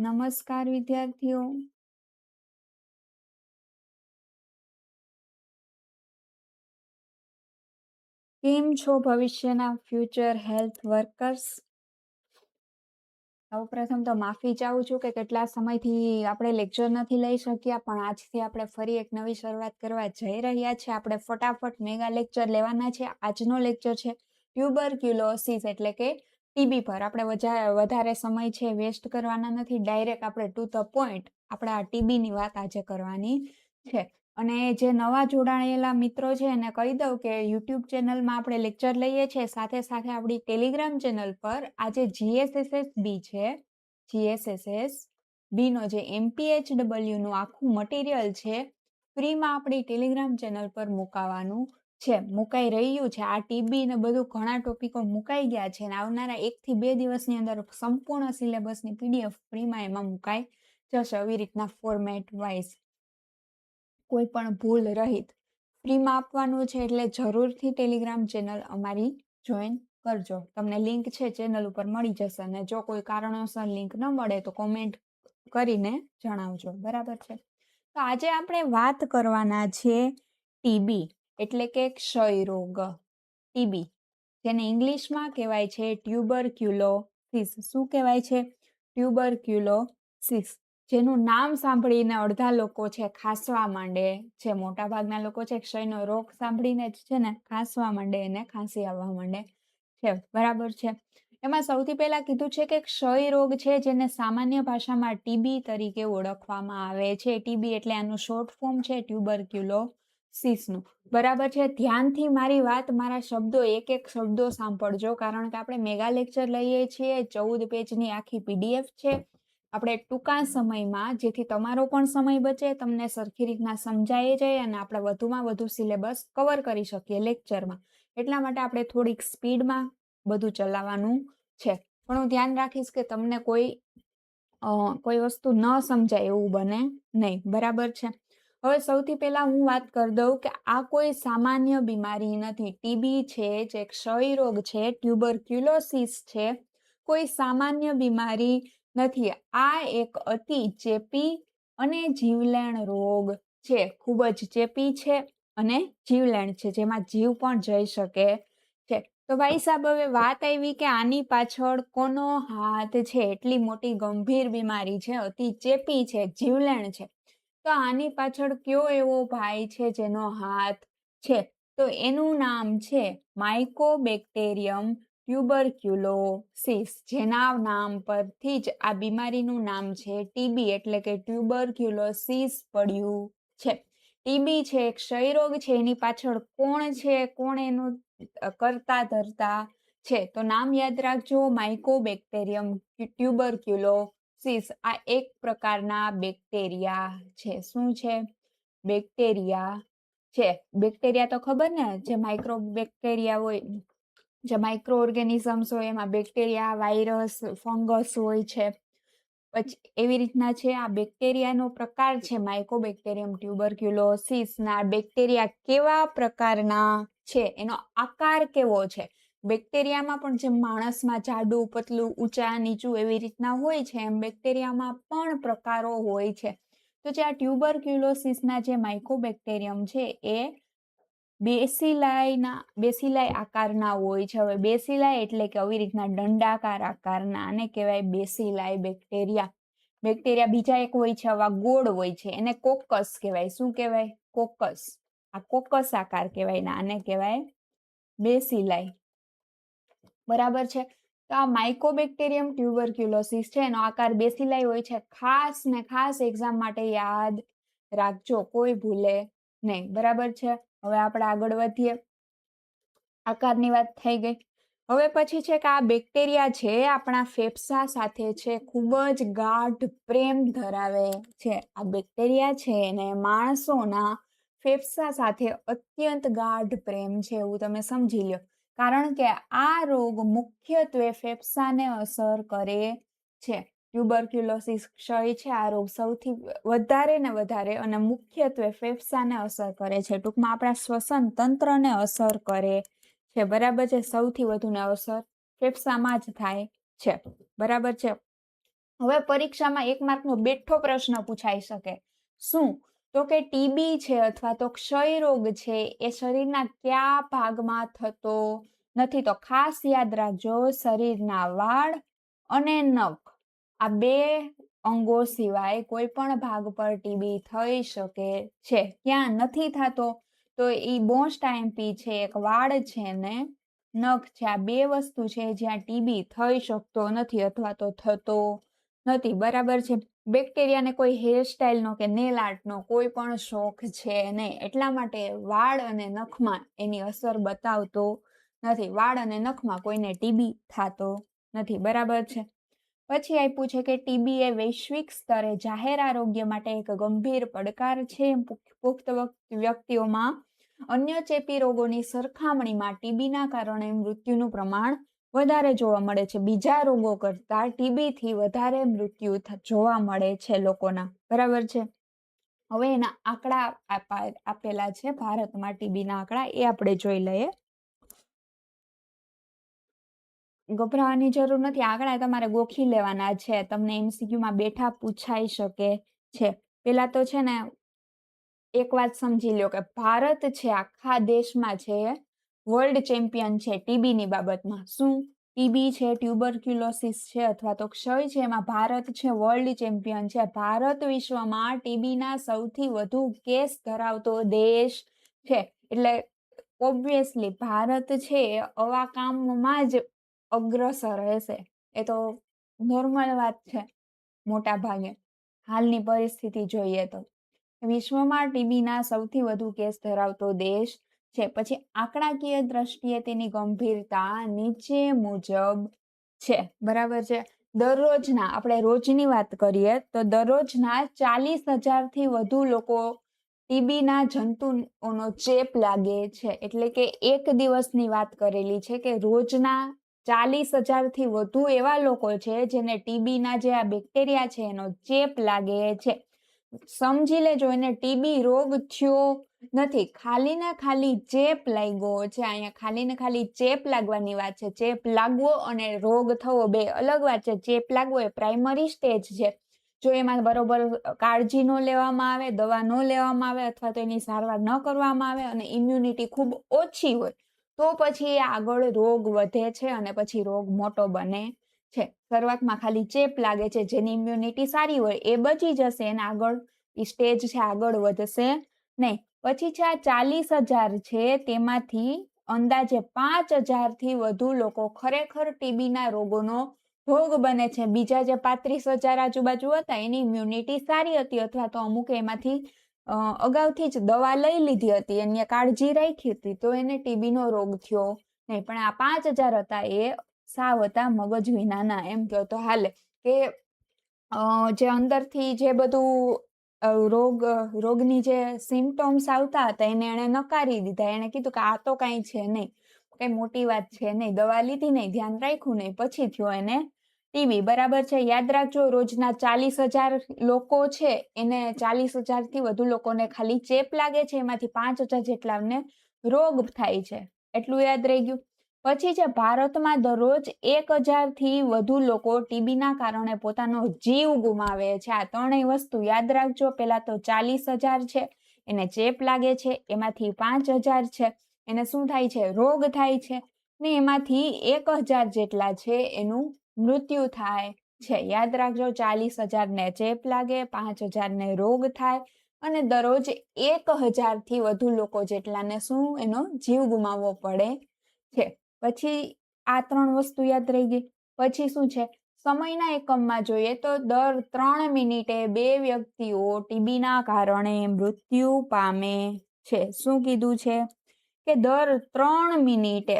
નમસ્કાર વિદ્યાર્થીઓ. કેમ છો ભવિષ્યના ફ્યુચર હેલ્થ વર્કર્સ? સૌપ્રથમ તો માફી ચાહું છું કે કેટલા સમયથી આપણે લેક્ચર નથી લઈ શક્યા, પણ આજથી આપણે ફરી એક નવી શરૂઆત કરવા જઈ રહ્યા છીએ. આપણે ફટાફટ મેગા લેક્ચર લેવાના છે. આજનો લેક્ચર છે ટ્યુબરક્યુલોસિસ એટલે કે ટીબી પર. આપણે વધારે સમય છે વેસ્ટ કરવાના નથી, ડાયરેક્ટ આપણે ટુ ધ પોઈન્ટ આપણે આ ટીબીની વાત આજે કરવાની છે. અને જે નવા જોડાયેલા મિત્રો છે એને કહી દઉં કે યુટ્યુબ ચેનલમાં આપણે લેક્ચર લઈએ છીએ, સાથે સાથે આપણી ટેલિગ્રામ ચેનલ પર આજે જીએસએસએસ બી છે, જીએસએસએસ બીનો જે MPHW નું આખું મટીરિયલ છે ફ્રીમાં આપણી ટેલિગ્રામ ચેનલ પર મુકાવાનું છે, મુકાઈ રહ્યું છે. આ ટીબી ને બધું ઘણા ટોપિકો મુકાઈ ગયા છે અને આવનારા 1 થી 2 દિવસની અંદર સંપૂર્ણ સિલેબસની PDF ફ્રીમાં એમાં મુકાઈ જશે. આવી રીતના ફોર્મેટ વાઇઝ કોઈ પણ ભૂલ રહિત ફ્રીમાં આપવાનું છે, એટલે જરૂરથી ટેલિગ્રામ ચેનલ અમારી જોઈન કરજો. તમને લિંક છે ચેનલ ઉપર મળી જશે અને જો કોઈ કારણોસર લિંક ન મળે તો કોમેન્ટ કરીને જણાવજો. બરાબર છે. તો આજે આપણે વાત કરવાના છે ટીબી એટલે કે ક્ષય રોગ. ટીબી જેને ઇંગ્લિશમાં કહેવાય છે ટ્યુબરક્યુલોસિસ. શું કહેવાય છે? ટ્યુબરક્યુલોસિસ. જેનું નામ સાંભળીને અડધા લોકો છે ખાંસવા માંડે છે. મોટા ભાગના લોકો છે ક્ષયનો રોગ સાંભળીને જ છે ને ખાંસવા માંડે અને ખાંસી આવવા માંડે છે. બરાબર છે. એમાં સૌથી પહેલા કીધું છે કે ક્ષય રોગ છે જેને સામાન્ય ભાષામાં ટીબી તરીકે ઓળખવામાં આવે છે. ટીબી એટલે આનું શોર્ટ ફોર્મ છે ટ્યુબરક્યુલોસિસનું. બરાબર છે. ધ્યાનથી મારી વાત, મારા શબ્દો, એક એક શબ્દો સાંભળજો, કારણ કે આપણે મેગા લેક્ચર લઈએ છીએ. 14 પેજની આખી PDF છે. આપણે ટૂંકા સમયમાં, જેથી તમારો પણ સમય બચે, તમને સરખી રીતના સમજાઈ જાય અને આપણે વધુમાં વધુ સિલેબસ કવર કરી શકીએ લેક્ચરમાં. એટલા માટે આપણે થોડીક સ્પીડમાં બધું ચલાવવાનું છે. પણ હું ધ્યાન રાખીશ કે તમને કોઈ વસ્તુ ન સમજાય એવું બને નહીં. બરાબર છે. હવે સૌથી પહેલા હું વાત કરી દઉં કે આ કોઈ સામાન્ય બીમારી નથી. ટીબી છે જે ક્ષય રોગ છે, ટ્યુબરક્યુલોસિસ છે, કોઈ સામાન્ય બીમારી નથી. આ એક અતિ ચેપી અને જીવલેણ રોગ છે. ખૂબ જ ચેપી છે અને જીવલેણ છે, જેમાં જીવ પણ જઈ શકે છે. તો ભાઈ સાહેબ, હવે વાત આવી કે આની પાછળ કોનો હાથ છે? એટલી મોટી ગંભીર બીમારી છે, અતિ ચેપી છે, જીવલેણ છે, તો આની પાછળ કયો એવો ભાઈ છે જેનો હાથ છે? તો એનું નામ છે માઇકોબેક્ટેરિયમ ટ્યુબરક્યુલોસિસ. જેના નામ પરથી જ આ બીમારીનું નામ છે ટીબી એટલે કે ટ્યુબરક્યુલોસિસ પડ્યું છે. ટીબી છે, ક્ષય રોગ છે, એની પાછળ કોણ છે, કોણ એનું કરતા ધરતા છે? તો નામ યાદ રાખજો, માઇકોબેક્ટેરિયમ ટ્યુબરક્યુલોસિસ. આ એક પ્રકારના બેક્ટેરિયા છે. શું છે? બેક્ટેરિયા છે. બેક્ટેરિયા તો ખબર ને, જે માઇક્રો બેક્ટેરિયા હોય, જે માઇક્રો ઓર્ગેનિઝમ્સ હોય, એમાં બેક્ટેરિયા, વાયરસ, ફંગસ હોય છે. પછી એવી રીતના છે આ બેક્ટેરિયાનો પ્રકાર છે માઇકોબેક્ટેરિયમ ટ્યુબરક્યુલોસિસ. ના બેક્ટેરિયા કેવા પ્રકારના છે, એનો આકાર કેવો છે? બેક્ટેરિયામાં પણ જેમ માણસમાં જાડું, પતલું, ઊંચા, નીચું એવી રીતના હોય છે, એમ બેક્ટેરિયામાં પણ પ્રકારો હોય છે. તો જે આ ટ્યુબરક્યુલોસિસના જે માઇકોબેક્ટેરિયમ છે એ બેસિલાઈ આકારના હોય છે. હવે બેસિલાઈ એટલે કે આવી રીતના દંડાકાર આકારના, આને કહેવાય બેસિલાઈ બેક્ટેરિયા. બેક્ટેરિયા બીજા એક હોય છે, આવા ગોળ હોય છે, એને કોકસ કહેવાય. શું કહેવાય? કોકસ. આ કોકસ આકાર કહેવાય ને આને કહેવાય બેસિલાઈ. બરાબર છે. તો આ માઇકોબેક્ટેરિયમ ટ્યુબરક્યુલોસિસ છે, એનો આકાર બેસિલાઈ હોય છે. ખાસ ને ખાસ એક્ઝામ માટે યાદ રાખજો, કોઈ ભૂલે નહીં. બરાબર છે. હવે આપણે આગળ વધીએ. આકારની વાત થઈ ગઈ. હવે પછી છે કે આ બેક્ટેરિયા છે આપણા ફેફસા સાથે છે ખૂબ જ ગાઢ પ્રેમ ધરાવે છે. આ બેક્ટેરિયા છે એને માણસોના ફેફસા સાથે અત્યંત ગાઢ પ્રેમ છે, એવું તમે સમજી લો. કારણ કે આ રોગ મુખ્યત્વે ફેફસાને અસર કરે છે. ટ્યુબરક્યુલોસિસ ક્ષય છે, આ રોગ સૌથી વધારે ને વધારે અને મુખ્યત્વે ફેફસાને અસર કરે છે. ટૂંકમાં આપણા શ્વસન તંત્રને અસર કરે છે. બરાબર છે. સૌથી વધુ ને અસર ફેફસામાં જ થાય છે. બરાબર છે. હવે પરીક્ષામાં 1 માર્કનો બેઠો પ્રશ્ન પૂછાઈ શકે. શું? તો કે ટીબી છે અથવા તો ક્ષય રોગ છે એ શરીરના કયા ભાગમાં થતો નથી? તો ખાસ યાદ રાખજો, શરીરના વાળ અને નખ આ 2 અંગો સિવાય કોઈ પણ ભાગ પર ટીબી થઈ શકે છે. ક્યાં નથી થતો? તો ઈ મોસ્ટ આઈએમપી છે, એક વાળ છે ને નખ છે. આ 2 વસ્તુ છે જ્યાં ટીબી થઈ શકતો નથી અથવા તો થતો નથી. બરાબર છે. બેક્ટેરિયાને કોઈ હેરસ્ટાઈલનો કે નેલ આર્ટનો કોઈ પણ શોખ છે નહીં. એટલા માટે વાળ અને નખમાં એની અસર બતાવતો નથી. વાળ અને નખમાં કોઈને ટીબી થતો નથી. બરાબર છે. પછી આપ્યું છે કે ટીબી એ વૈશ્વિક સ્તરે જાહેર આરોગ્ય માટે એક ગંભીર પડકાર છે. પુખ્ત વ્યક્તિઓમાં અન્ય ચેપી રોગોની સરખામણીમાં ટીબીના કારણે મૃત્યુનું પ્રમાણ વધારે જોવા મળે છે. બીજા રોગો કરતા ટીબીથી વધારે મૃત્યુ જોવા મળે છે લોકોના. બરાબર છે. હવે એના આંકડા આપેલા છે ભારતમાં ટીબીના આંકડા, એ આપણે જોઈ લઈએ. ગભરાવાની જરૂર નથી, આંકડા તમારે ગોખી લેવાના છે. તમને એમસીક્યુમાં બેઠા પૂછાઈ શકે છે. પેલા તો છે ને એક વાત સમજી લો કે ભારત છે આખા દેશમાં છે વર્લ્ડ ચેમ્પિયન છે ટીબીની બાબતમાં. શું? ટીબી છે, ટ્યુબરક્યુલોસિસ છે અથવા તો ક્ષય છે, એમાં ભારત છે વર્લ્ડ ચેમ્પિયન છે. ભારત વિશ્વમાં ટીબીના સૌથી વધુ કેસ ધરાવતો દેશ છે. એટલે ઓબ્વિયસલી ભારત છે આવા કામમાં જ અગ્રસર રહેશે. એ તો નોર્મલ વાત છે મોટા ભાગે, હાલની પરિસ્થિતિ જોઈએ તો. વિશ્વમાં ટીબીના સૌથી વધુ કેસ ધરાવતો દેશ છે. પછી આંકડાકીય દ્રષ્ટિએ તેની ગંભીરતા નીચે મુજબ છે. બરાબર છે. દરરોજના, આપણે રોજની વાત કરીએ તો દરરોજના 40,000 થી વધુ લોકો ટીબીના જંતુઓનો ચેપ લાગે છે. એટલે કે એક દિવસની વાત કરેલી છે કે રોજના 40,000 થી વધુ એવા લોકો છે જેને ટીબીના જે આ બેક્ટેરિયા છે એનો ચેપ લાગે છે. સમજી લેજો, એને ટીબી રોગ થયો નથી, ખાલી ને ખાલી ચેપ લાગ્યો છે. અહીંયા ખાલી ને ખાલી ચેપ લાગવાની વાત છે. ચેપ લાગવો અને રોગ થવો બે અલગ વાત છે. ચેપ લાગવો એ પ્રાઇમરી સ્ટેજ છે. જો એમાં બરોબર કાળજી ન લેવામાં આવે, દવા ન લેવામાં આવે અથવા તો એની સારવાર ન કરવામાં આવે અને ઇમ્યુનિટી ખૂબ ઓછી હોય તો પછી એ આગળ રોગ વધે છે અને પછી રોગ મોટો બને છે. શરૂઆતમાં ખાલી ચેપ લાગે છે, જેની ઇમ્યુનિટી સારી હોય એ બચી જશે, એને આગળ સ્ટેજ છે આગળ વધશે નહીં. પછી છે આ 40,000 છે તેમાંથી અંદાજે 5,000 થી વધુ લોકો ખરેખર ટીબીના રોગોનો ભોગ બને છે. બીજા જે 35,000 આજુબાજુ હતા એની ઇમ્યુનિટી સારી હતી અથવા તો અમુક એમાંથી અગાઉથી જ દવા લઈ લીધી હતી, એને કાળજી રાખી હતી, તો એને ટીબીનો રોગ થયો નહીં. પણ આ 5,000 હતા એ સાવ હતા મગજ વિનાના, એમ કહો તો હાલે. કે જે અંદરથી જે બધું રોગની જે સિમ્પટોમ્સ આવતા હતા એને એણે નકારી દીધા. એને કીધું કે આ તો કાંઈ છે નહીં, કઈ મોટી વાત છે નહીં, દવા લીધી નહીં, ધ્યાન રાખ્યું નહીં, પછી થયો એને ટીબી. બરાબર છે. યાદ રાખજો, રોજના 40,000 લોકો છે એને 40,000 થી વધુ લોકોને ખાલી ચેપ લાગે છે, એમાંથી 5,000 જેટલાને રોગ થાય છે. એટલું યાદ રહી ગયું. પછી છે ભારતમાં દરરોજ 1,000 થી વધુ લોકો ટીબીના કારણે પોતાનો જીવ ગુમાવે છે. આ ત્રણેય વસ્તુ યાદ રાખજો. પેલા તો 40,000 છે એને ચેપ લાગે છે, એમાંથી 5,000 છે એને શું થાય છે? રોગ થાય છે, ને એમાંથી 1,000 જેટલા છે એનું મૃત્યુ થાય છે. યાદ રાખજો, 40,000 ને ચેપ લાગે, 5,000 ને રોગ થાય અને દરરોજ 1,000 થી વધુ લોકો જેટલાને શું એનો જીવ ગુમાવવો પડે છે. પછી આ ત્રણ વસ્તુ યાદ રહી ગઈ. પછી શું છે? સમયના એકમમાં જોઈએ તો દર 3 મિનિટે 2 વ્યક્તિઓ ટીબીના કારણે મૃત્યુ પામે છે. શું કીધું છે? કે દર 3 મિનિટે,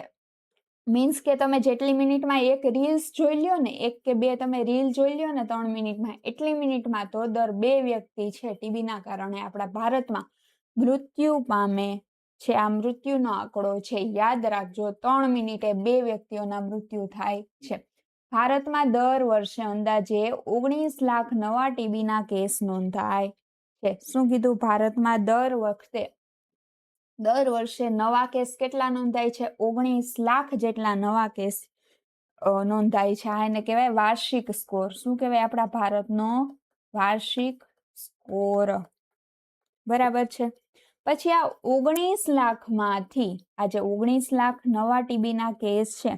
મીન્સ કે તમે જેટલી મિનિટમાં એક રીલ્સ જોઈ લ્યો ને, 1 કે 2 તમે રીલ જોઈ લ્યો ને 3 મિનિટમાં, એટલી મિનિટમાં તો દર 2 વ્યક્તિ છે ટીબીના કારણે આપણા ભારતમાં મૃત્યુ પામે છે. આ મૃત્યુનો આંકડો છે, યાદ રાખજો. 3 મિનિટે 2 વ્યક્તિઓના મૃત્યુ થાય છે. ભારતમાં દર વર્ષે અંદાજે 19 લાખ નવા ટીબીના કેસ નોંધાય છે. શું કીધું? ભારતમાં દર વર્ષે નવા કેસ કેટલા નોંધાય છે? 19 લાખ જેટલા નવા કેસ નોંધાય છે. આ એને કહેવાય વાર્ષિક સ્કોર. શું કહેવાય? આપણા ભારતનો વાર્ષિક સ્કોર. બરાબર છે. પછી આ 19 લાખમાંથી આ જે 19 લાખ નવા ટીબીના કેસ છે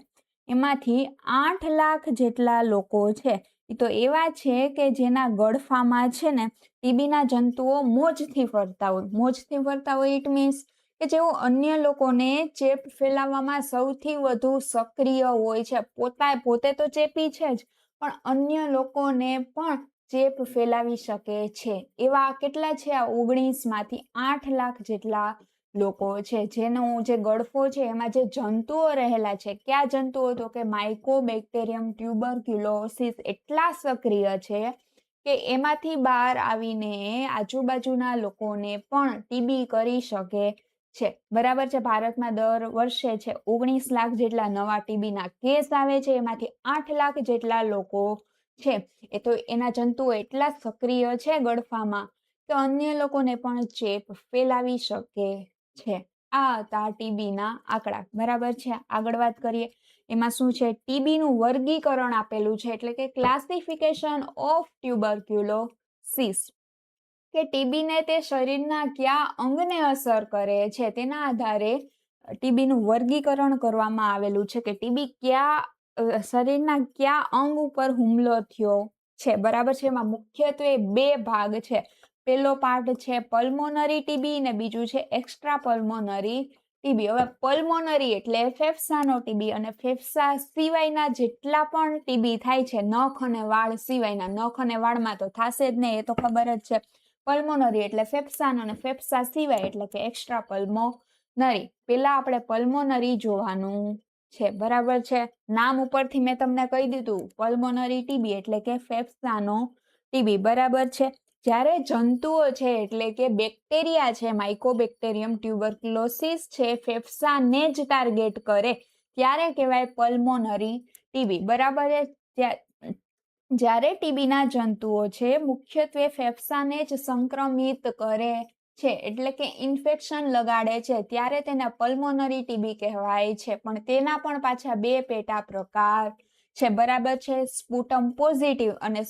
એમાંથી 8 લાખ જેટલા લોકો છે એ તો એવા છે કે જેના ગળફામાં છે ને ટીબીના જંતુઓ મોજથી ફરતા હોય. મોજથી ફરતા હોય ઇટ મીન્સ કે જેઓ અન્ય લોકોને ચેપ ફેલાવવામાં સૌથી વધુ સક્રિય હોય છે. પોતે તો ચેપી છે જ, પણ અન્ય લોકોને પણ ચેપ ફેલાવી શકે છે. એવા કેટલા છે? આ 19માંથી 8 લાખ જેટલા લોકો છે જેનો જે ગળફો છે એમાં જે જંતુઓ રહેલા છે. કયા જંતુઓ? તો કે માઇકોબેક્ટેરિયમ ટ્યુબરક્યુલોસિસ એટલા સક્રિય છે કે એમાંથી બહાર આવીને આજુબાજુના લોકોને પણ ટીબી કરી શકે છે. બરાબર છે. ભારતમાં દર વર્ષે છે 19 લાખ જેટલા નવા ટીબીના કેસ આવે છે. એમાંથી 8 લાખ જેટલા લોકો છે એ તો એના જંતુઓ એટલા સક્રિય છે ગળફામાં કે અન્ય લોકોને પણ ચેપ ફેલાવી શકે છે. આ હતા ટીબીના આંકડા. બરાબર છે. આગળ વાત કરીએ. એમાં શું છે? ટીબીનું વર્ગીકરણ આપેલું છે, એટલે કે ક્લાસિફિકેશન ઓફ ટ્યુબરક્યુલોસિસ. કે ટીબીને તે શરીરના કયા અંગને અસર કરે છે તેના આધારે ટીબીનું વર્ગીકરણ કરવામાં આવેલું છે કે ટીબી કયા શરીરના કયા અંગ ઉપર હુમલો થયો છે. બરાબર છે. એમાં મુખ્યત્વે 2 ભાગ છે. પેલો પાર્ટ છે પલ્મોનરી ટીબી અને બીજું છે એક્સ્ટ્રા પલ્મોનરી ટીબી. હવે પલ્મોનરી એટલે ફેફસાનો ટીબી, અને ફેફસા સિવાયના જેટલા પણ ટીબી થાય છે, નખ અને વાળ સિવાયના. નખ અને વાળમાં તો થશે જ નહીં, એ તો ખબર જ છે. પલ્મોનરી એટલે ફેફસાનો, અને ફેફસા સિવાય એટલે કે એક્સ્ટ્રા પલ્મોનરી. પેલા આપણે પલ્મોનરી જોવાનું છે. બરાબર છે. નામ ઉપરથી મેં તમને કહી દીધું પલ્મોનરી ટીબી એટલે કે ફેફસાનો ટીબી. બરાબર છે. જ્યારે જંતુઓ છે એટલે કે બેક્ટેરિયા છે, માઇકોબેક્ટેરિયમ ટ્યુબરક્યુલોસિસ છે, ફેફસાને જ ટાર્ગેટ કરે ત્યારે કહેવાય પલ્મોનરી ટીબી. બરાબર છે. જ્યારે ટીબીના જંતુઓ છે મુખ્યત્વે ફેફસાને જ સંક્રમિત કરે છે, એટલે કે ઇન્ફેક્શન લગાડે છે, ત્યારે તેને પલ્મોનરી ટીબી કહેવાય છે. પણ તેના પણ પાછા 2 પેટા પ્રકાર છે. બરાબર છે. સ્પુટમ પોઝિટિવ અને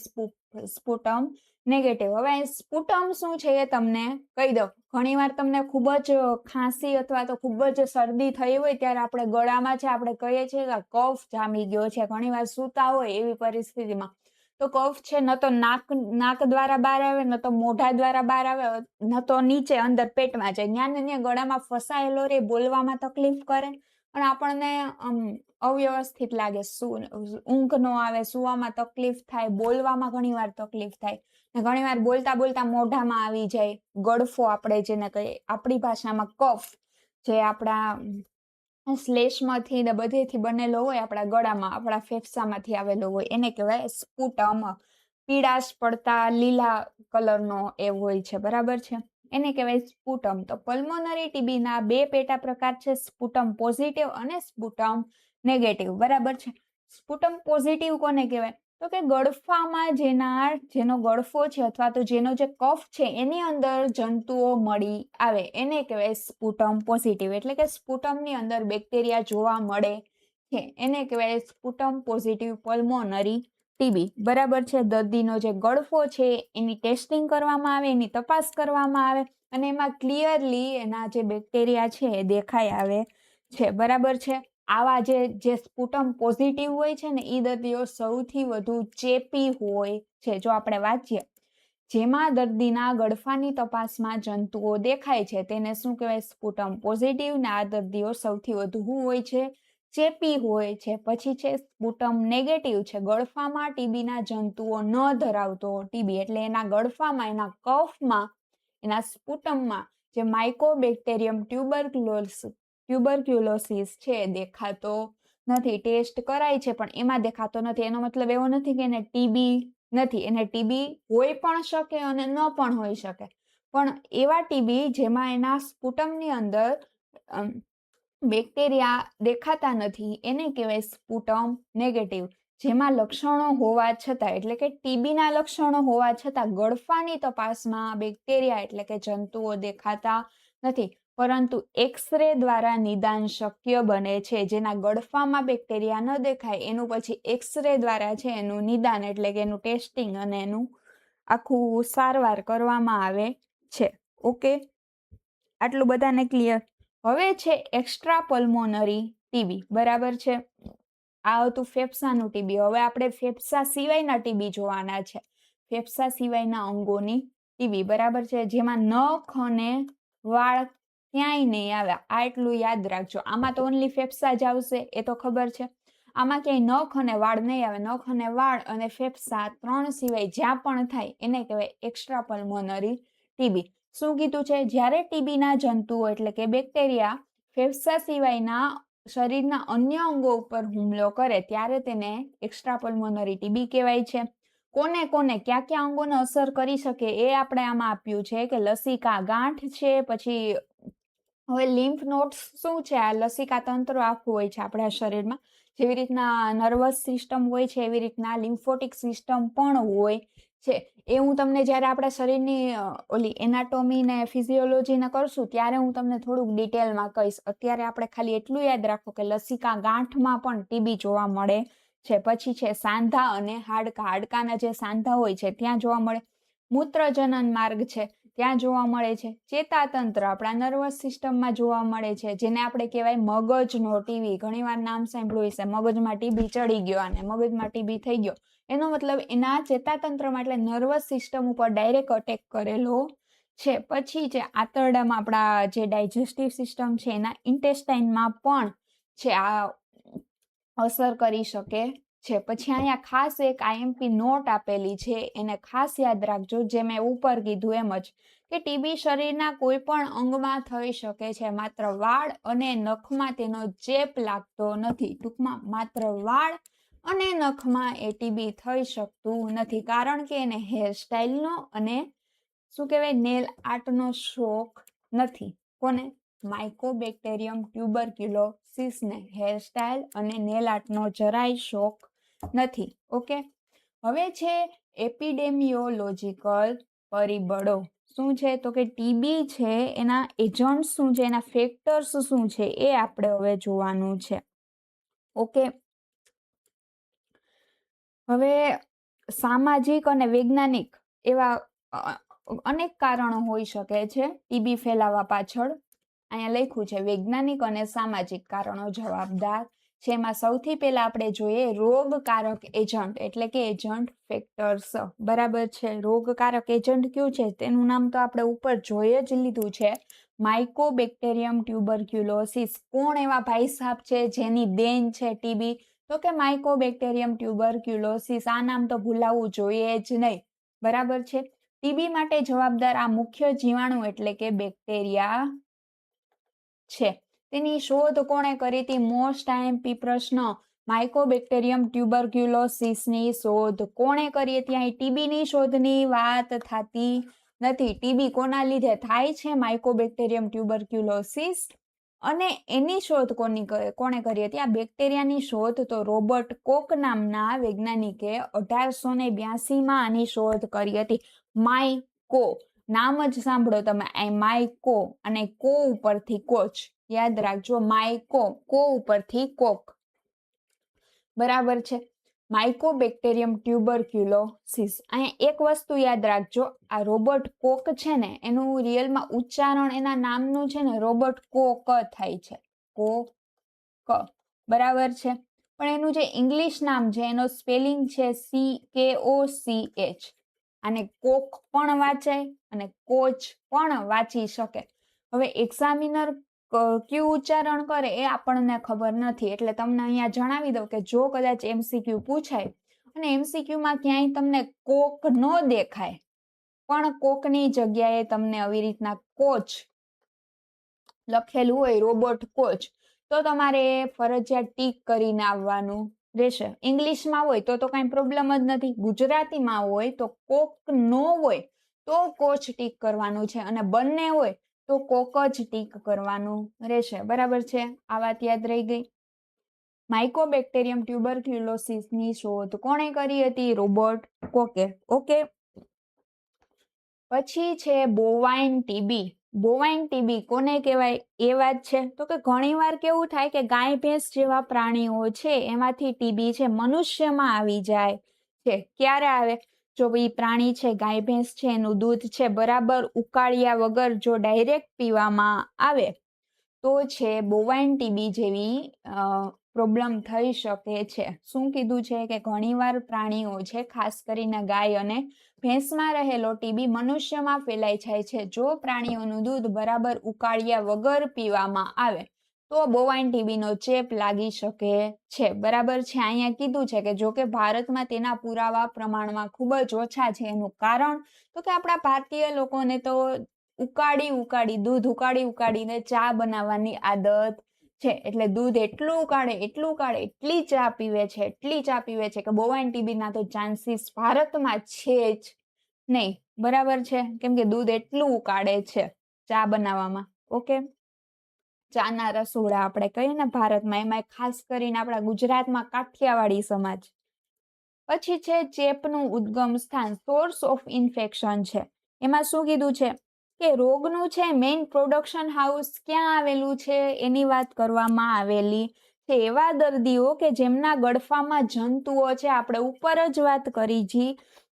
સ્પુટમ નેગેટિવ. હવે સ્પુટમ શું છે એ તમને કહી દઉં. ઘણીવાર તમને ખૂબ જ ખાંસી અથવા તો ખૂબ જ શરદી થઈ હોય ત્યારે આપણે ગળામાં છે આપણે કહીએ છીએ કે કફ જામી ગયો છે. ઘણીવાર સૂતા હોય એવી પરિસ્થિતિમાં તો કફ છે ન તો નાક દ્વારા બહાર આવે, ન તો મોઢા દ્વારા બહાર આવે, ન તો નીચે અંદર પેટમાં જાય. ન્યા ને ન્યા ગળામાં ફસાયેલો રે, બોલવામાં તકલીફ કરે અને આપણને અવ્યવસ્થિત લાગે. ઊંઘ ન આવે, સુવામાં તકલીફ થાય, બોલવામાં ઘણીવાર તકલીફ થાય, ને ઘણીવાર બોલતા બોલતા મોઢામાં આવી જાય ગળફો, આપણે જેને કહીએ આપણી ભાષામાં કફ, જે આપણા શ્લેષમાંથી ને બધેથી બનેલો હોય, આપણા ગળામાં, આપણા ફેફસામાંથી આવેલો હોય, એને કહેવાય સ્પુટમ. પીળાશ પડતા લીલા કલરનો એ હોય છે. બરાબર છે. એને કહેવાય સ્પુટમ. તો પલ્મોનરી ટીબીના 2 પેટા પ્રકાર છે, સ્પુટમ પોઝિટિવ અને સ્પુટમ નેગેટિવ. બરાબર છે. સ્પુટમ પોઝિટિવ કોને કહેવાય? તો કે ગળફામાં જેનો ગળફો છે અથવા તો જેનો જે કફ છે એની અંદર જંતુઓ મળી આવે એને કહેવાય સ્પુટમ પોઝિટિવ. એટલે કે સ્પુટમની અંદર બેક્ટેરિયા જોવા મળે છે એને કહેવાય સ્પુટમ પોઝિટિવ પલ્મોનરી ટીબી. બરાબર છે. દર્દીનો જે ગળફો છે એની ટેસ્ટિંગ કરવામાં આવે, એની તપાસ કરવામાં આવે અને એમાં ક્લિયરલી એના જે બેક્ટેરિયા છે એ દેખાઈ આવે છે. બરાબર છે. આવા જે સ્પુટમ પોઝિટિવ હોય છે ને એ દર્દીઓ સૌથી વધુ ચેપી હોય છે. જો આપણે વાંચીએ, જેમાં દર્દીના ગળફાની તપાસમાં જંતુઓ દેખાય છે તેને શું કહેવાય? Sputum positive. ને આ દર્દીઓ સૌથી વધુ હોય છે? ચેપી હોય છે. પછી છે સ્પુટમ નેગેટિવ છે ગળફામાં ટીબીના જંતુઓ ન ધરાવતો ટીબી, એટલે એના ગળફામાં, એના કફમાં, એના સ્પુટમમાં જે માઇકોબેક્ટેરિયમ ટ્યુબરક્યુલોસિસ છે દેખાતો નથી. ટેસ્ટ કરાય છે પણ એમાં દેખાતો નથી. એનો મતલબ એવો નથી કે એને ટીબી નથી. એને ટીબી હોઈ પણ શકે અને ન પણ હોઈ શકે. પણ એવા ટીબી જેમાં એના સ્પુટમની અંદર બેક્ટેરિયા દેખાતા નથી એને કહેવાય સ્પુટમ નેગેટિવ. જેમાં લક્ષણો હોવા છતાં, એટલે કે ટીબીના લક્ષણો હોવા છતાં ગળફાની તપાસમાં બેક્ટેરિયા એટલે કે જંતુઓ દેખાતા નથી. પરંતુ એક્સરે દ્વારા નિદાન શક્ય બને છે. જેના ગળફામાં બેક્ટેરિયા ન દેખાય એનું પછી એક્સરે દ્વારા છે એનું નિદાન એટલે કે એનું ટેસ્ટિંગ અને એનું આખું સારવાર કરવામાં આવે છે. ઓકે, આટલું બધાને ક્લિયર. હવે છે એક્સ્ટ્રા પલ્મોનરી ટીબી. બરાબર છે, આ હતું ફેફસાનું ટીબી. હવે આપણે ફેફસા સિવાયના ટીબી જોવાના છે. ફેફસા સિવાયના અંગોની ટીબી. બરાબર છે, જેમાં નખ અને વાળ ક્યાંય નહીં આવે. આ એટલું યાદ રાખજો. આમાં તો ઓનલી ફેફસા જ આવશે એ તો ખબર છે. આમાં ક્યાંય નખ અને વાળ નહીં આવે. નખ અને વાળ અને ફેફસા 3 સિવાય જ્યાં પણ થાય એને કહેવાય એક્સ્ટ્રા પલ્મોનરી ટીબી. શું કીધું છે? જ્યારે ટીબીના જંતુઓ એટલે કે બેક્ટેરિયા ફેફસા સિવાયના શરીરના અન્ય અંગો ઉપર હુમલો કરે ત્યારે તેને એક્સ્ટ્રા પલ્મોનરી ટીબી કહેવાય છે. કોને કોને ક્યાં ક્યાં અંગોને અસર કરી શકે એ આપણે આમાં આપ્યું છે કે લસિકા ગાંઠ છે, પછી હવે લિમ્ફ નોડ્સ શું છે? આ લસિકા તંત્ર આખું હોય છે આપણા શરીરમાં. જેવી રીતના નર્વસ સિસ્ટમ હોય છે એવી રીતના લિમ્ફોટિક સિસ્ટમ પણ હોય છે. એ હું તમને જ્યારે આપણા શરીરની ઓલી એનાટોમી ને ફિઝિયોલોજી ને કરશું ત્યારે હું તમને થોડુંક ડિટેલમાં કહીશ. અત્યારે આપણે ખાલી એટલું યાદ રાખો કે લસિકા ગાંઠમાં પણ ટીબી જોવા મળે છે. પછી છે સાંધા અને હાડકા. હાડકાના જે સાંધા હોય છે ત્યાં જોવા મળે. મૂત્રજનન માર્ગ છે ત્યાં જોવા મળે છે. ચેતાતંત્ર આપણા નર્વસ સિસ્ટમમાં જોવા મળે છે, જેને આપણે કહેવાય મગજનો ટીબી. ઘણીવાર નામ સાંભળ્યું હશે, મગજમાં ટીબી ચડી ગયો અને મગજમાં ટીબી થઈ ગયો. એનો મતલબ એના ચેતાતંત્રમાં એટલે નર્વસ સિસ્ટમ ઉપર ડાયરેક્ટ અટેક કરેલો છે. પછી છે આંતરડામાં આપણા જે ડાયજેસ્ટિવ સિસ્ટમ છે એના ઇન્ટેસ્ટાઇનમાં પણ છે આ અસર કરી શકે છે. પછી અહીંયા ખાસ એક આઈએમપી નોટ આપેલી છે, એને ખાસ યાદ રાખજો. જે મેં ઉપર કીધું એમ જ કે ટીબી શરીરના કોઈ પણ અંગમાં થઈ શકે છે, માત્ર વાળ અને નખમાં તેનો ચેપ લાગતો નથી. ટૂંકમાં માત્ર વાળ અને નખમાં એ ટીબી થઈ શકતું નથી, કારણ કે એને હેરસ્ટાઇલનો અને શું કહેવાય નેલ આર્ટનો શોખ નથી. કોને? માઇકોબેક્ટેરિયમ ટ્યુબરક્યુલોસિસને હેરસ્ટાઇલ અને નેલ આર્ટનો જરાય શોખ નથી. ઓકે, હવે છે એપિડેમિયોલોજીકલ પરિબળો. શું છે? તો કે ટીબી છે એના એજન્ટ શું છે, એના ફેક્ટર્સ શું છે એ આપણે હવે જોવાનું છે. ઓકે, હવે સામાજિક અને વૈજ્ઞાનિક એવા અનેક કારણો હોઈ શકે છે ટીબી ફેલાવા પાછળ. અહીંયા લખ્યું છે વૈજ્ઞાનિક અને સામાજિક કારણો જવાબદાર છે. એમાં સૌથી પહેલા આપણે જોઈએ રોગકારક એજન્ટ એટલે કે એજન્ટ ફેક્ટર્સ. બરાબર છે, રોગકારક એજન્ટ કયું છે તેનું નામ તો આપણે ઉપર જોઈ જ લીધું છે, માઇકોબેક્ટેરિયમ ટ્યુબરક્યુલોસિસ. કોણ એવા ભાઈ સાહેબ છે જેની દેન છે ટીબી? તો કે માઇકોબેક્ટેરિયમ ટ્યુબરક્યુલોસિસ. આ નામ તો ભૂલાવવું જોઈએ જ નહીં. બરાબર છે, ટીબી માટે જવાબદાર આ મુખ્ય જીવાણુ એટલે કે બેક્ટેરિયા છે. તેની શોધ કોણે કરી હતી? મોસ્ટ આઈએમપી પ્રશ્ન. માઇકોબેક્ટેરિયમ ટ્યુબરક્યુલોસિસની શોધ કોણે કરી હતી? અહીં ટીબીની શોધની વાત થતી નથી. ટીબી કોના લીધે થાય છે? માઇકોબેક્ટેરિયમ ટ્યુબરક્યુલોસિસ. અને એની શોધ કોણે કરી હતી? આ બેક્ટેરિયાની શોધ તો રોબર્ટ કોક નામના વૈજ્ઞાનિકે 1882માં આની શોધ કરી હતી. માઇકો નામ જ સાંભળો તમે, માઇકો અને કો ઉપરથી કોચ. યાદ રાખજો, માઇકો કો ઉપરથી કોક. બરાબર છે, માઇકોબેક્ટેરિયમ ટ્યુબરક્યુલોસિસ. અહીંયા એક વસ્તુ યાદ રાખજો, આ રોબર્ટ કોક છે ને એનું રિયલમાં ઉચ્ચારણ એના નામનું છે ને રોબર્ટ કોક થાય છે, કોક. બરાબર છે, પણ એનું જે ઇંગ્લિશ નામ છે એનો સ્પેલિંગ છે CKOCH. અને કોક પણ વાંચાય અને કોચ પણ વાંચી શકે. હવે એક્ઝામિનર કયું ઉચ્ચારણ કરે એ આપણને ખબર નથી, એટલે તમને અહીંયા જણાવી દઉં કે જો કદાચ MCQ પૂછાય અને MCQ માં ક્યાંય તમને કોક ન દેખાય પણ કોકની જગ્યાએ તમને આવી રીતના કોચ લખેલું હોય, રોબોટ કોચ, તો તમારે ફરજિયાત ટીક કરીને આવવાનું રહેશે. ઇંગ્લિશમાં હોય તો કઈ પ્રોબ્લેમ જ નથી. ગુજરાતીમાં હોય તો કોક નો હોય તો કોચ ટીક કરવાનું છે, અને બંને હોય તો કોક જ ટીક કરવાનું રહેશે. બરાબર છે, આ વાત યાદ રહી ગઈ. માઇકોબેક્ટેરિયમ ટ્યુબરક્યુલોસિસની શોધ કોણે કરી હતી? રોબર્ટ કોકે. ઓકે, પછી છે બોવાઇન ટીબી. બોવાઇન ટીબી કોને કહેવાય એ વાત છે તો કે ઘણીવાર કેવું થાય કે ગાય ભેંસ જેવા પ્રાણીઓ છે એમાંથી ટીબી છે મનુષ્યમાં આવી જાય છે. ક્યારે આવે? જો એ પ્રાણી છે ગાય ભેંસ છે એનું દૂધ છે બરાબર ઉકાળ્યા વગર જો ડાયરેક્ટ પીવામાં આવે તો છે બોવાઇન ટીબી જેવી પ્રોબ્લેમ થઈ શકે છે. શું કીધું છે કે ઘણીવાર પ્રાણીઓ છે ખાસ કરીને ગાય અને ભેંસમાં રહેલો ટીબી મનુષ્યમાં ફેલાઈ જાય છે જો પ્રાણીઓનું દૂધ બરાબર ઉકાળ્યા વગર પીવામાં આવે તો બોવાઇન ટીબીનો ચેપ લાગી શકે છે. બરાબર છે. અહીંયા કીધું છે કે જો કે ભારતમાં તેના પુરાવા પ્રમાણમાં ખૂબ જ ઓછા છે. એનું કારણ તો કે આપણા ભારતીય લોકોને તો દૂધ ઉકાળીને ચા બનાવવાની આદત છે. એટલે દૂધ એટલું ઉકાળે એટલી ચા પીવે છે કે બોવાઇન ટીબીના તો ચાન્સીસ ભારતમાં છે જ નહીં. બરાબર છે. કેમ કે દૂધ એટલું ઉકાળે છે ચા બનાવવામાં. ઓકે, ચાના રસોડા આપણે કહીએ ને ભારતમાં, એમાં ખાસ કરીને આપણા ગુજરાતમાં કાઠિયાવાડી સમાજ. પછી છે ચેપનું ઉદ્ગમ સ્થાન, સોર્સ ઓફ ઇન્ફેક્શન છે. એમાં શું કીધું છે કે રોગનું છે મેઇન પ્રોડક્શન હાઉસ ક્યાં આવેલું છે એની વાત કરવામાં આવેલી છે. એવા દર્દીઓ કે જેમના ગળફામાં જંતુઓ છે, આપણે ઉપર જ વાત કરી જી,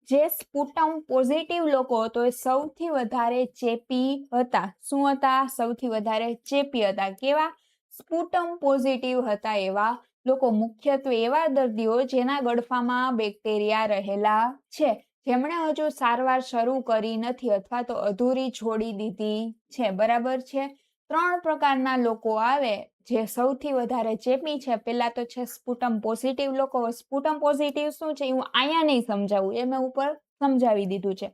જે સ્પુટમ પોઝિટિવ લોકો હતો એ સૌથી વધારે ચેપી હતા. શું હતા? સૌથી વધારે ચેપી હતા. કેવા? સ્પુટમ પોઝિટિવ હતા એવા લોકો, મુખ્યત્વે એવા દર્દીઓ જેના ગળફામાં બેક્ટેરિયા રહેલા છે, જેમણે હજુ સારવાર શરૂ કરી નથી અથવા તો અધૂરી છોડી દીધી છે. બરાબર છે. 3 પ્રકારના લોકો આવે જે સૌથી વધારે ચેપી છે. પેલા તો છે સ્પુટમ પોઝિટિવ લોકો. સ્પુટમ પોઝિટિવ શું છે હું અહીંયા નહીં સમજાવું, એ મેં ઉપર સમજાવી દીધું છે.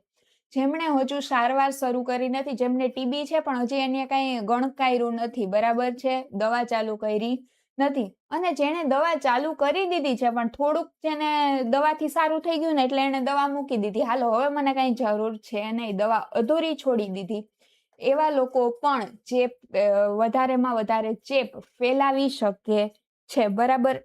જેમણે હજુ સારવાર શરૂ કરી નથી, જેમને ટીબી છે પણ હજી એને કઈ ગણકાર્યું નથી. બરાબર છે. દવા ચાલુ કરી નથી, અને જેણે દવા ચાલુ કરી દીધી છે પણ થોડુંક જેને દવાથી સારું થઈ ગયું ને એટલે એને દવા મૂકી દીધી, હાલો હવે મને કઈ જરૂર છે નહીં, દવા અધૂરી છોડી દીધી. એવા લોકો પણ ચેપ વધારેમાં વધારે ચેપ ફેલાવી શકે છે. બરાબર.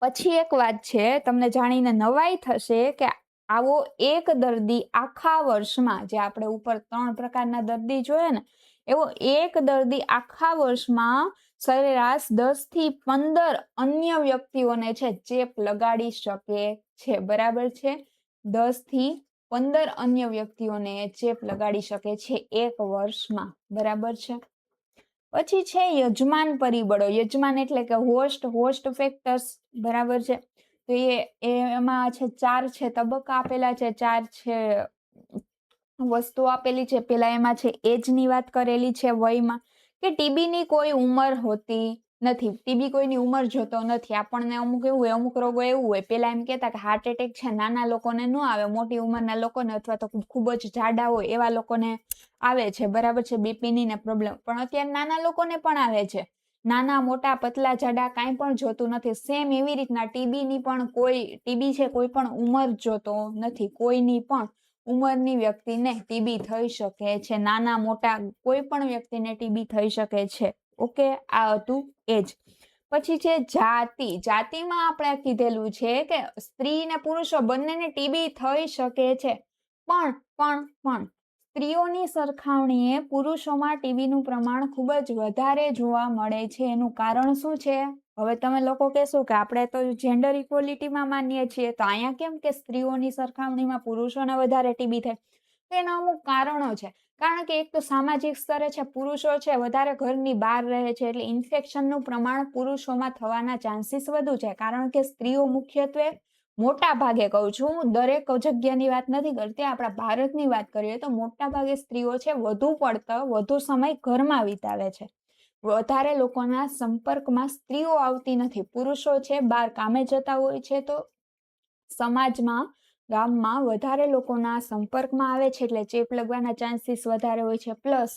પછી એક વાત છે, તમને જાણીને નવાઈ થશે કે આવો એક દર્દી આખા વર્ષમાં, જે આપણે ઉપર 3 પ્રકારના દર્દી જોયા ને, એવો એક દર્દી આખા વર્ષમાં સરેરાશ 10 થી 15 અન્ય વ્યક્તિઓને છે ચેપ લગાડી શકે છે. બરાબર છે. 10 થી 15 અન્ય વ્યક્તિઓને ચેપ લગાડી શકે છે એક વર્ષમાં. બરાબર છે. પછી છે યજમાન પરિબળો. યજમાન એટલે કે હોસ્ટ ફેક્ટર્સ. બરાબર છે. તો એમાં છે 4 છે તબક્કા આપેલા છે, 4 છે વસ્તુ આપેલી છે. પેલા એમાં છે એજની વાત કરેલી છે, વયમાં, કે ટીબીની કોઈ ઉંમર હોતી નથી. ટીબી કોઈની ઉંમર જોતો નથી. આપણને અમુક એવું હોય, અમુક રોગો એવું હોય, પેલા એમ કહેતા કે હાર્ટ એટેક છે નાના લોકોને ન આવે, મોટી ઉંમરના લોકોને અથવા તો ખૂબ જ જાડા હોય એવા લોકોને આવે છે. બરાબર છે. બીપીની ને પ્રોબ્લેમ, પણ અત્યારે નાના લોકોને પણ આવે છે. નાના મોટા પતલા જાડા કાંઈ પણ જોતું નથી. સેમ એવી રીતના ટીબી છે કોઈ પણ ઉંમર જોતો નથી. કોઈની પણ ઉંમરની વ્યક્તિને ટીબી થઈ શકે છે. નાના મોટા કોઈ પણ વ્યક્તિને ટીબી થઈ શકે છે. ઓકે, આ હતું એજ. પછી છે જાતિ. જાતિમાં આપણે કીધેલું છે કે સ્ત્રી ને પુરુષો બંનેને ટીબી થઈ શકે છે, પણ સ્ત્રીઓની સરખામણીએ પુરુષોમાં ટીબીનું પ્રમાણ ખૂબ જ વધારે જોવા મળે છે. એનું કારણ શું છે? હવે તમે લોકો કહેશો કે આપણે તો જેન્ડર ઇક્વલિટીમાં માનીએ છીએ, તો અહીંયા કેમ કે સ્ત્રીઓની સરખામણીમાં પુરુષોને વધારે ટીબી થાય? તો એના અમુક કારણો છે. કારણ કે એક તો સામાજિક સ્તરે છે, પુરુષો છે વધારે ઘરની બહાર રહે છે, એટલે ઇન્ફેક્શનનું પ્રમાણ પુરુષોમાં થવાના ચાન્સીસ વધુ છે. કારણ કે સ્ત્રીઓ મુખ્યત્વે, મોટા ભાગે કહું છું, દરેક જગ્યાની વાત નથી કરતી, આપણા ભારતની વાત કરીએ તો મોટા ભાગે સ્ત્રીઓ છે વધુ સમય ઘરમાં વિતાવે છે. વધારે લોકોના સંપર્કમાં સ્ત્રીઓ આવતી નથી. પુરુષો છે બહાર કામે જતા હોય છે, તો સમાજમાં, ગામમાં વધારે લોકોના સંપર્કમાં આવે છે, એટલે ચેપ લગવાના ચાન્સીસ વધારે હોય છે. પ્લસ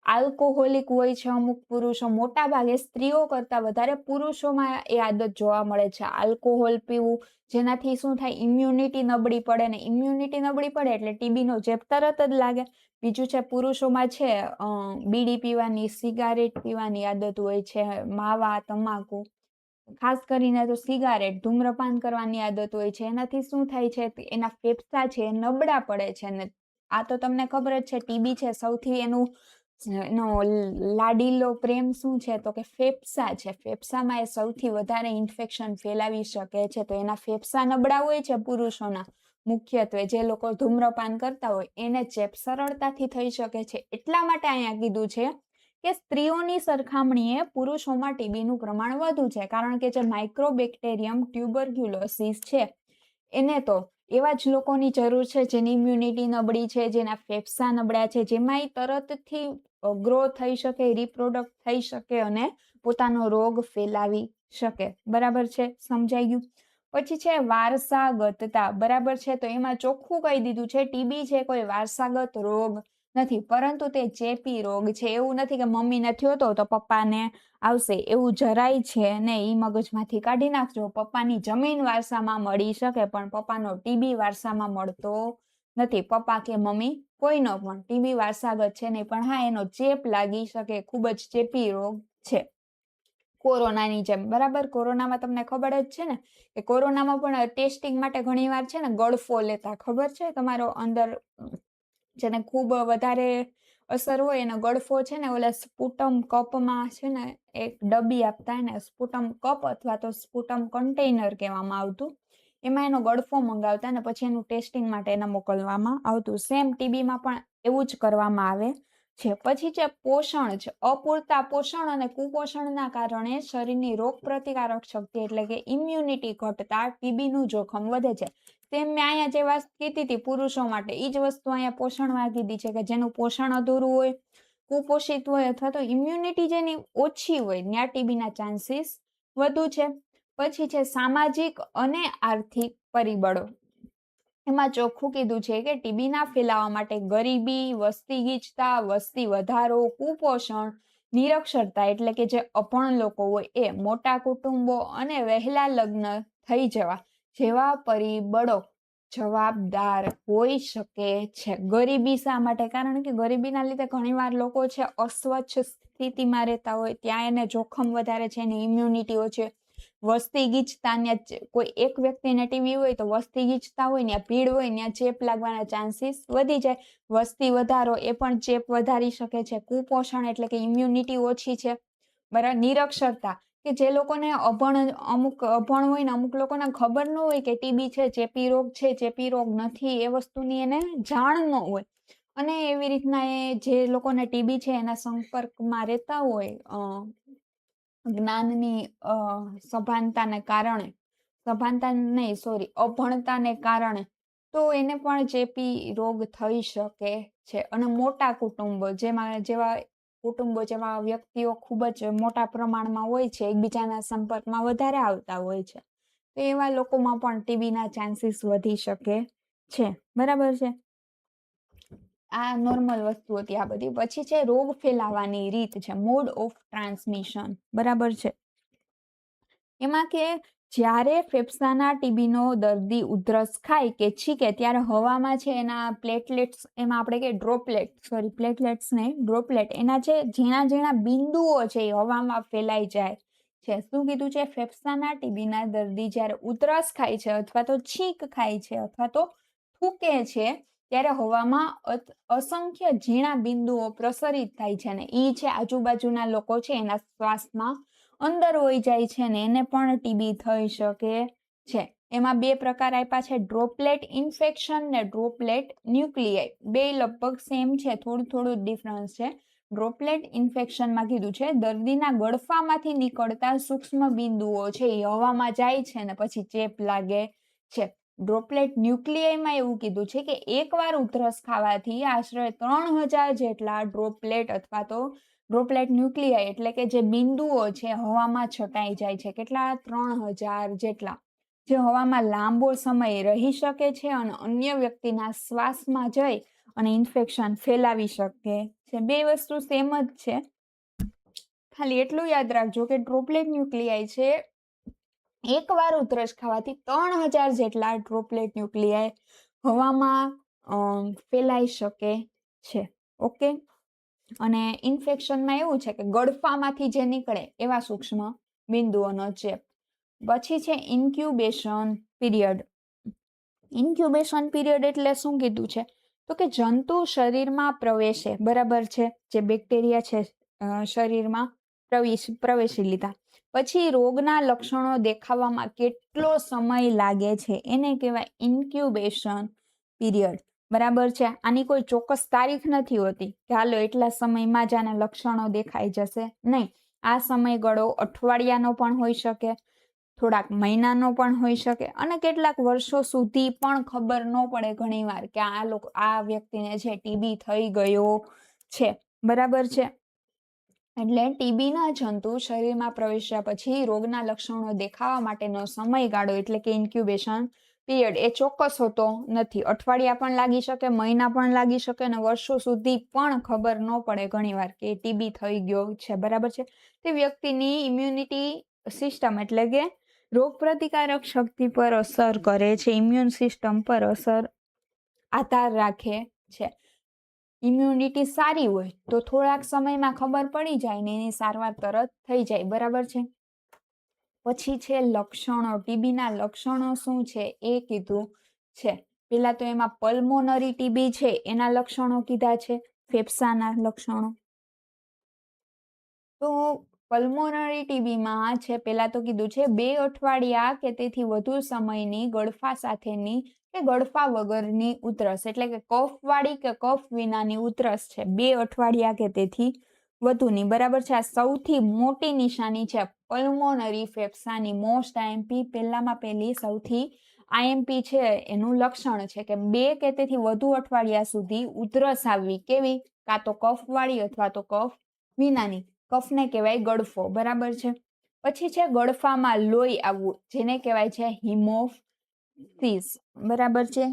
આલ્કોહોલિક હોય છે અમુક પુરુષો. મોટા ભાગે સ્ત્રીઓ કરતા વધારે પુરુષોમાં એ આદત જોવા મળે છે, આલ્કોહોલ પીવું, જેનાથી શું થાય, ઇમ્યુનિટી નબળી પડે, ને ઇમ્યુનિટી નબળી પડે એટલે ટીબીનો ચેપ તરત જ લાગે. બીજું છે પુરુષોમાં છે બીડી પીવાની, સિગારેટ પીવાની આદત હોય છે, માવા, તમાકુ, ખાસ કરીને તો સિગારેટ, ધૂમ્રપાન કરવાની આદત હોય છે. એનાથી શું થાય છે, એના ફેફસા છે એ નબળા પડે છે. ને આ તો તમને ખબર જ છે, ટીબી છે સૌથી એનું એનો લાડીલો પ્રેમ શું છે તો કે ફેફસા છે. ફેફસામાં એ સૌથી વધારે ઇન્ફેક્શન ફેલાવી શકે છે. તો એના ફેફસા નબળા હોય છે પુરુષોના, મુખ્યત્વે જે લોકો ધૂમ્રપાન કરતા હોય એને ચેપ સરળતાથી થઈ શકે છે. એટલા માટે અહીંયા કીધું છે કે સ્ત્રીઓની સરખામણીએ પુરુષોમાં ટીબીનું પ્રમાણ વધુ છે. કારણ કે જે માઇક્રોબેક્ટેરિયમ ટ્યુબરક્યુલોસિસ છે એને તો એવા જ લોકોની જરૂર છે જેની ઇમ્યુનિટી નબળી છે, જેના ફેફસા નબળા છે, જેમાં તરતથી ગ્રો થઈ શકે, રિપ્રોડક્ટ થઈ શકે અને પોતાનો રોગ ફેલાવી શકે. બરાબર છે, સમજાઈ ગયું? પછી છે વારસાગતતા. બરાબર છે, તો એમાં ચોખ્ખું કહી દીધું છે ટીબી છે કોઈ વારસાગત રોગ નથી, પરંતુ તે ચેપી રોગ છે. એવું નથી કે મમ્મીને થયો તો પપ્પાને આવશે, એવું જરાય છે ને. ઈ મગજમાંથી કાઢી નાખજો. પપ્પાની જમીન વારસામાં મળી શકે પણ પપ્પાનો ટીબી વારસામાં મળતો નથી. પપ્પા કે મમ્મી કોઈનો પણ ટીબી વારસાગત છે નહીં, પણ હા એનો ચેપ લાગી શકે, ખૂબ જ ચેપી રોગ છે. કોરોનાની જેમ. બરાબર, કોરોનામાં તમને ખબર જ છે ને કે કોરોનામાં પણ ટેસ્ટિંગ માટે ઘણીવાર છે ને ગળફો લેતા, ખબર છે? તમારો અંદર જેને ખૂબ વધારે અસર હોય એનો ગળફો છે ને ઓલા સ્પુટમ કપમાં છે ને એક ડબ્બી આપતા એને સ્પુટમ કપ અથવા તો સ્પુટમ કન્ટેનર કહેવામાં આવતું. એમાં એનો ગળફો મંગાવતા ને પછી એનું ટેસ્ટિંગ માટે એને મોકલવામાં આવતું. સેમ ટીબીમાં પણ એવું જ કરવામાં આવે છે. પછી છે પોષણ છે. અપૂરતા પોષણ અને કુપોષણના કારણે શરીરની રોગ પ્રતિકારક શક્તિ એટલે કે ઇમ્યુનિટી ઘટતા ટીબીનું જોખમ વધે છે. તેમ મેં અહીંયા જે વાત કીધી હતી પુરુષો માટે, એ જ વસ્તુ અહીંયા પોષણમાં કીધી છે કે જેનું પોષણ અધૂરું હોય, કુપોષિત હોય અથવા તો ઇમ્યુનિટી જેની ઓછી હોય ત્યાં ટીબીના ચાન્સીસ વધુ છે. પછી છે સામાજિક અને આર્થિક પરિબળો. એમાં ચોખ્ખું કીધું છે કે ટીબીના ફેલાવા માટે ગરીબી, વસ્તી ગીચતા, વસ્તી વધારો, કુપોષણ, નિરક્ષરતા એટલે કે જે અભણ લોકો હોય એ, મોટા કુટુંબો અને વહેલા લગ્ન થઈ જવા જેવા પરિબળો જવાબદાર હોઈ શકે છે. ગરીબી શા માટે? કારણ કે ગરીબીના લીધે ઘણીવાર લોકો છે અસ્વચ્છ સ્થિતિમાં રહેતા હોય, ત્યાં એને જોખમ વધારે છે, એની ઇમ્યુનિટી ઓછી. વસ્તી ગીચતા, કોઈ એક વ્યક્તિને ટીબી હોય તો વસ્તી ગીચતા હોય ત્યાં ભીડ હોય ત્યાં ચેપ લાગવાના ચાન્સીસ વધી જાય. વસ્તી વધારો એ પણ ચેપ વધારી શકે છે. કુપોષણ એટલે કે ઇમ્યુનિટી ઓછી છે. બરાબર. નિરક્ષરતા કે જે લોકોને અમુક અભણ હોય ને અમુક લોકોને ખબર ન હોય કે ટીબી છે, ચેપી રોગ છે, ચેપી રોગ નથી, એ વસ્તુની એને જાણ ન હોય. અને એવી રીતના એ જે લોકોને ટીબી છે એના સંપર્કમાં રહેતા હોય જ્ઞાનની સભાનતાને કારણે, સભાનતા નહીં સોરી અભણતાને કારણે, તો એને પણ ચેપી રોગ થઈ શકે છે. અને મોટા કુટુંબો જેવા કુટુંબો જેમાં વ્યક્તિઓ ખૂબ જ મોટા પ્રમાણમાં હોય છે, એકબીજાના સંપર્કમાં વધારે આવતા હોય છે, તો એવા લોકોમાં પણ ટીબીના ચાન્સીસ વધી શકે છે. બરાબર છે, આ નોર્મલ વસ્તુ હતી આ બધી. પછી છે રોગ ફેલાવાની રીત છે, મોડ ઓફ ટ્રાન્સમિશન. બરાબર છે, એમાં કે જ્યારે ફેફસાના ટીબીનો દર્દી ઉધરસ ખાય કે છીકે ત્યારે હવામાં છે એના પ્લેટલેટ્સ, એમાં આપણે કે ડ્રોપલેટ, સોરી પ્લેટલેટ્સ નહીં ડ્રોપલેટ, એના જે ઝીણા ઝીણા બિંદુઓ છે એ હવામાં ફેલાઈ જાય છે. શું કીધું છે? ફેફસાના ટીબીના દર્દી જ્યારે ઉધરસ ખાય છે અથવા તો છીંક ખાય છે અથવા તો થૂકે છે ત્યારે હવામાં અસંખ્ય ઝીણા બિંદુઓ પ્રસરિત થાય છે અને ઈ છે આજુબાજુના લોકો છે એના શ્વાસમાં અંદર હોઈ જાય છે ને એને પણ ટીબી થઈ શકે છે. એમાં બે પ્રકાર આપ્યા છે, ડ્રોપલેટ ઇન્ફેક્શન ને ડ્રોપલેટ ન્યુક્લિયાઈ. બે લગભગ સેમ છે, થોડું થોડું ડિફરન્સ છે. ડ્રોપલેટ ઇન્ફેક્શનમાં કીધું છે દર્દીના ગળફામાંથી નીકળતા સૂક્ષ્મ બિંદુઓ છે એ હવામાં જાય છે ને પછી ચેપ લાગે છે. ડ્રોપલેટ ન્યુક્લિયાઈમાં એવું કીધું છે કે એકવાર ઉધરસ ખાવાથી આશરે 3000 જેટલા ડ્રોપલેટ અથવા તો ડ્રોપલેટ ન્યુક્લિયાઈ એટલે કે જે બિંદુઓ છે હવામાં છટાઈ જાય છે. કેટલા? 3000 જેટલા, જે હવામાં લાંબો સમય રહી શકે છે અને અન્ય વ્યક્તિના શ્વાસમાં જઈ અને ઇન્ફેક્શન ફેલાવી શકે છે. બે વસ્તુ સેમ જ છે, ખાલી એટલું યાદ રાખજો કે ડ્રોપલેટ ન્યુક્લિયાઈ છે એકવાર ઉધરસ ખાવાથી 3000 જેટલા ડ્રોપલેટ ન્યુક્લિયાઈ હવામાં ફેલાઈ શકે છે. ઓકે, અને ઇન્ફેક્શનમાં એવું છે કે ગળફામાંથી જે નીકળે એવા સૂક્ષ્મ બિંદુઓનો ચેપ. પછી છે ઇન્ક્યુબેશન પીરિયડ. ઇન્ક્યુબેશન પીરિયડ એટલે શું કીધું છે તો કે જંતુ શરીરમાં પ્રવેશે, બરાબર છે, જે બેક્ટેરિયા છે શરીરમાં પ્રવેશી લીધા પછી રોગના લક્ષણો દેખાવામાં કેટલો સમય લાગે છે એને કહેવાય ઇન્ક્યુબેશન પીરિયડ, બરાબર છે. આની કોઈ ચોક્કસ તારીખ નથી હોતી કે હાલો એટલા સમયમાં જ આના લક્ષણો દેખાઈ જશે, નહીં. આ સમયગાળો અઠવાડિયાનો પણ હોઈ શકે, થોડાક મહિનાનો પણ હોઈ શકે અને કેટલાક વર્ષો સુધી પણ ખબર ન પડે ઘણીવાર કે આ વ્યક્તિને છે ટીબી થઈ ગયો છે, બરાબર છે. એટલે ટીબીના જંતુ શરીરમાં પ્રવેશ્યા પછી રોગના લક્ષણો દેખાવા માટેનો સમયગાળો એટલે કે ઇન્ક્યુબેશન પીરિયડ એ ચોક્કસ હોતો નથી. અઠવાડિયા પણ લાગી શકે, મહિના પણ લાગી શકે અને વર્ષો સુધી પણ ખબર ન પડે ઘણીવાર કે ટીબી થઈ ગયો છે, બરાબર છે. તે વ્યક્તિની ઇમ્યુનિટી સિસ્ટમ એટલે કે રોગ પ્રતિકારક શક્તિ પર અસર કરે છે, ઇમ્યુન સિસ્ટમ પર અસર આધાર રાખે છે. ઇમ્યુનિટી સારી હોય તો થોડાક સમયમાં ખબર પડી જાય ને એની સારવાર તરત થઈ જાય, બરાબર છે. પછી છે લક્ષણો, ટીબીના લક્ષણો શું છે એ કીધું છે. પેલા તો એમાં પલ્મોનરી ટીબી છે એના લક્ષણો કીધા છે, ફેફસાના લક્ષણો. તો પલ્મોનરી ટીબીમાં છે પેલા તો કીધું છે 2 અઠવાડિયા કે તેથી વધુ સમયની ગળફા સાથેની કે ગળફા વગરની ઉધરસ એટલે કે કફવાળી કે કફ વિનાની ઉધરસ છે 2 અઠવાડિયા કે તેથી વધુની, બરાબર છે. આ સૌથી મોટી નિશાની છે પલ્મોનરી ફેફસાની. મોસ્ટ આઈએમપી, પહેલામાં પહેલી સૌથી આઈએમપી છે એનું લક્ષણ છે કે 2 કે તેથી વધુ અઠવાડિયા સુધી ઉધરસ આવવી, કેવી? કાં તો કફવાળી અથવા તો કફ વિનાની. કફને કહેવાય ગળફો, બરાબર છે. પછી છે ગળફામાં લોહી આવવું જેને કહેવાય છે હિમોપ્ટિસિસ, બરાબર છે.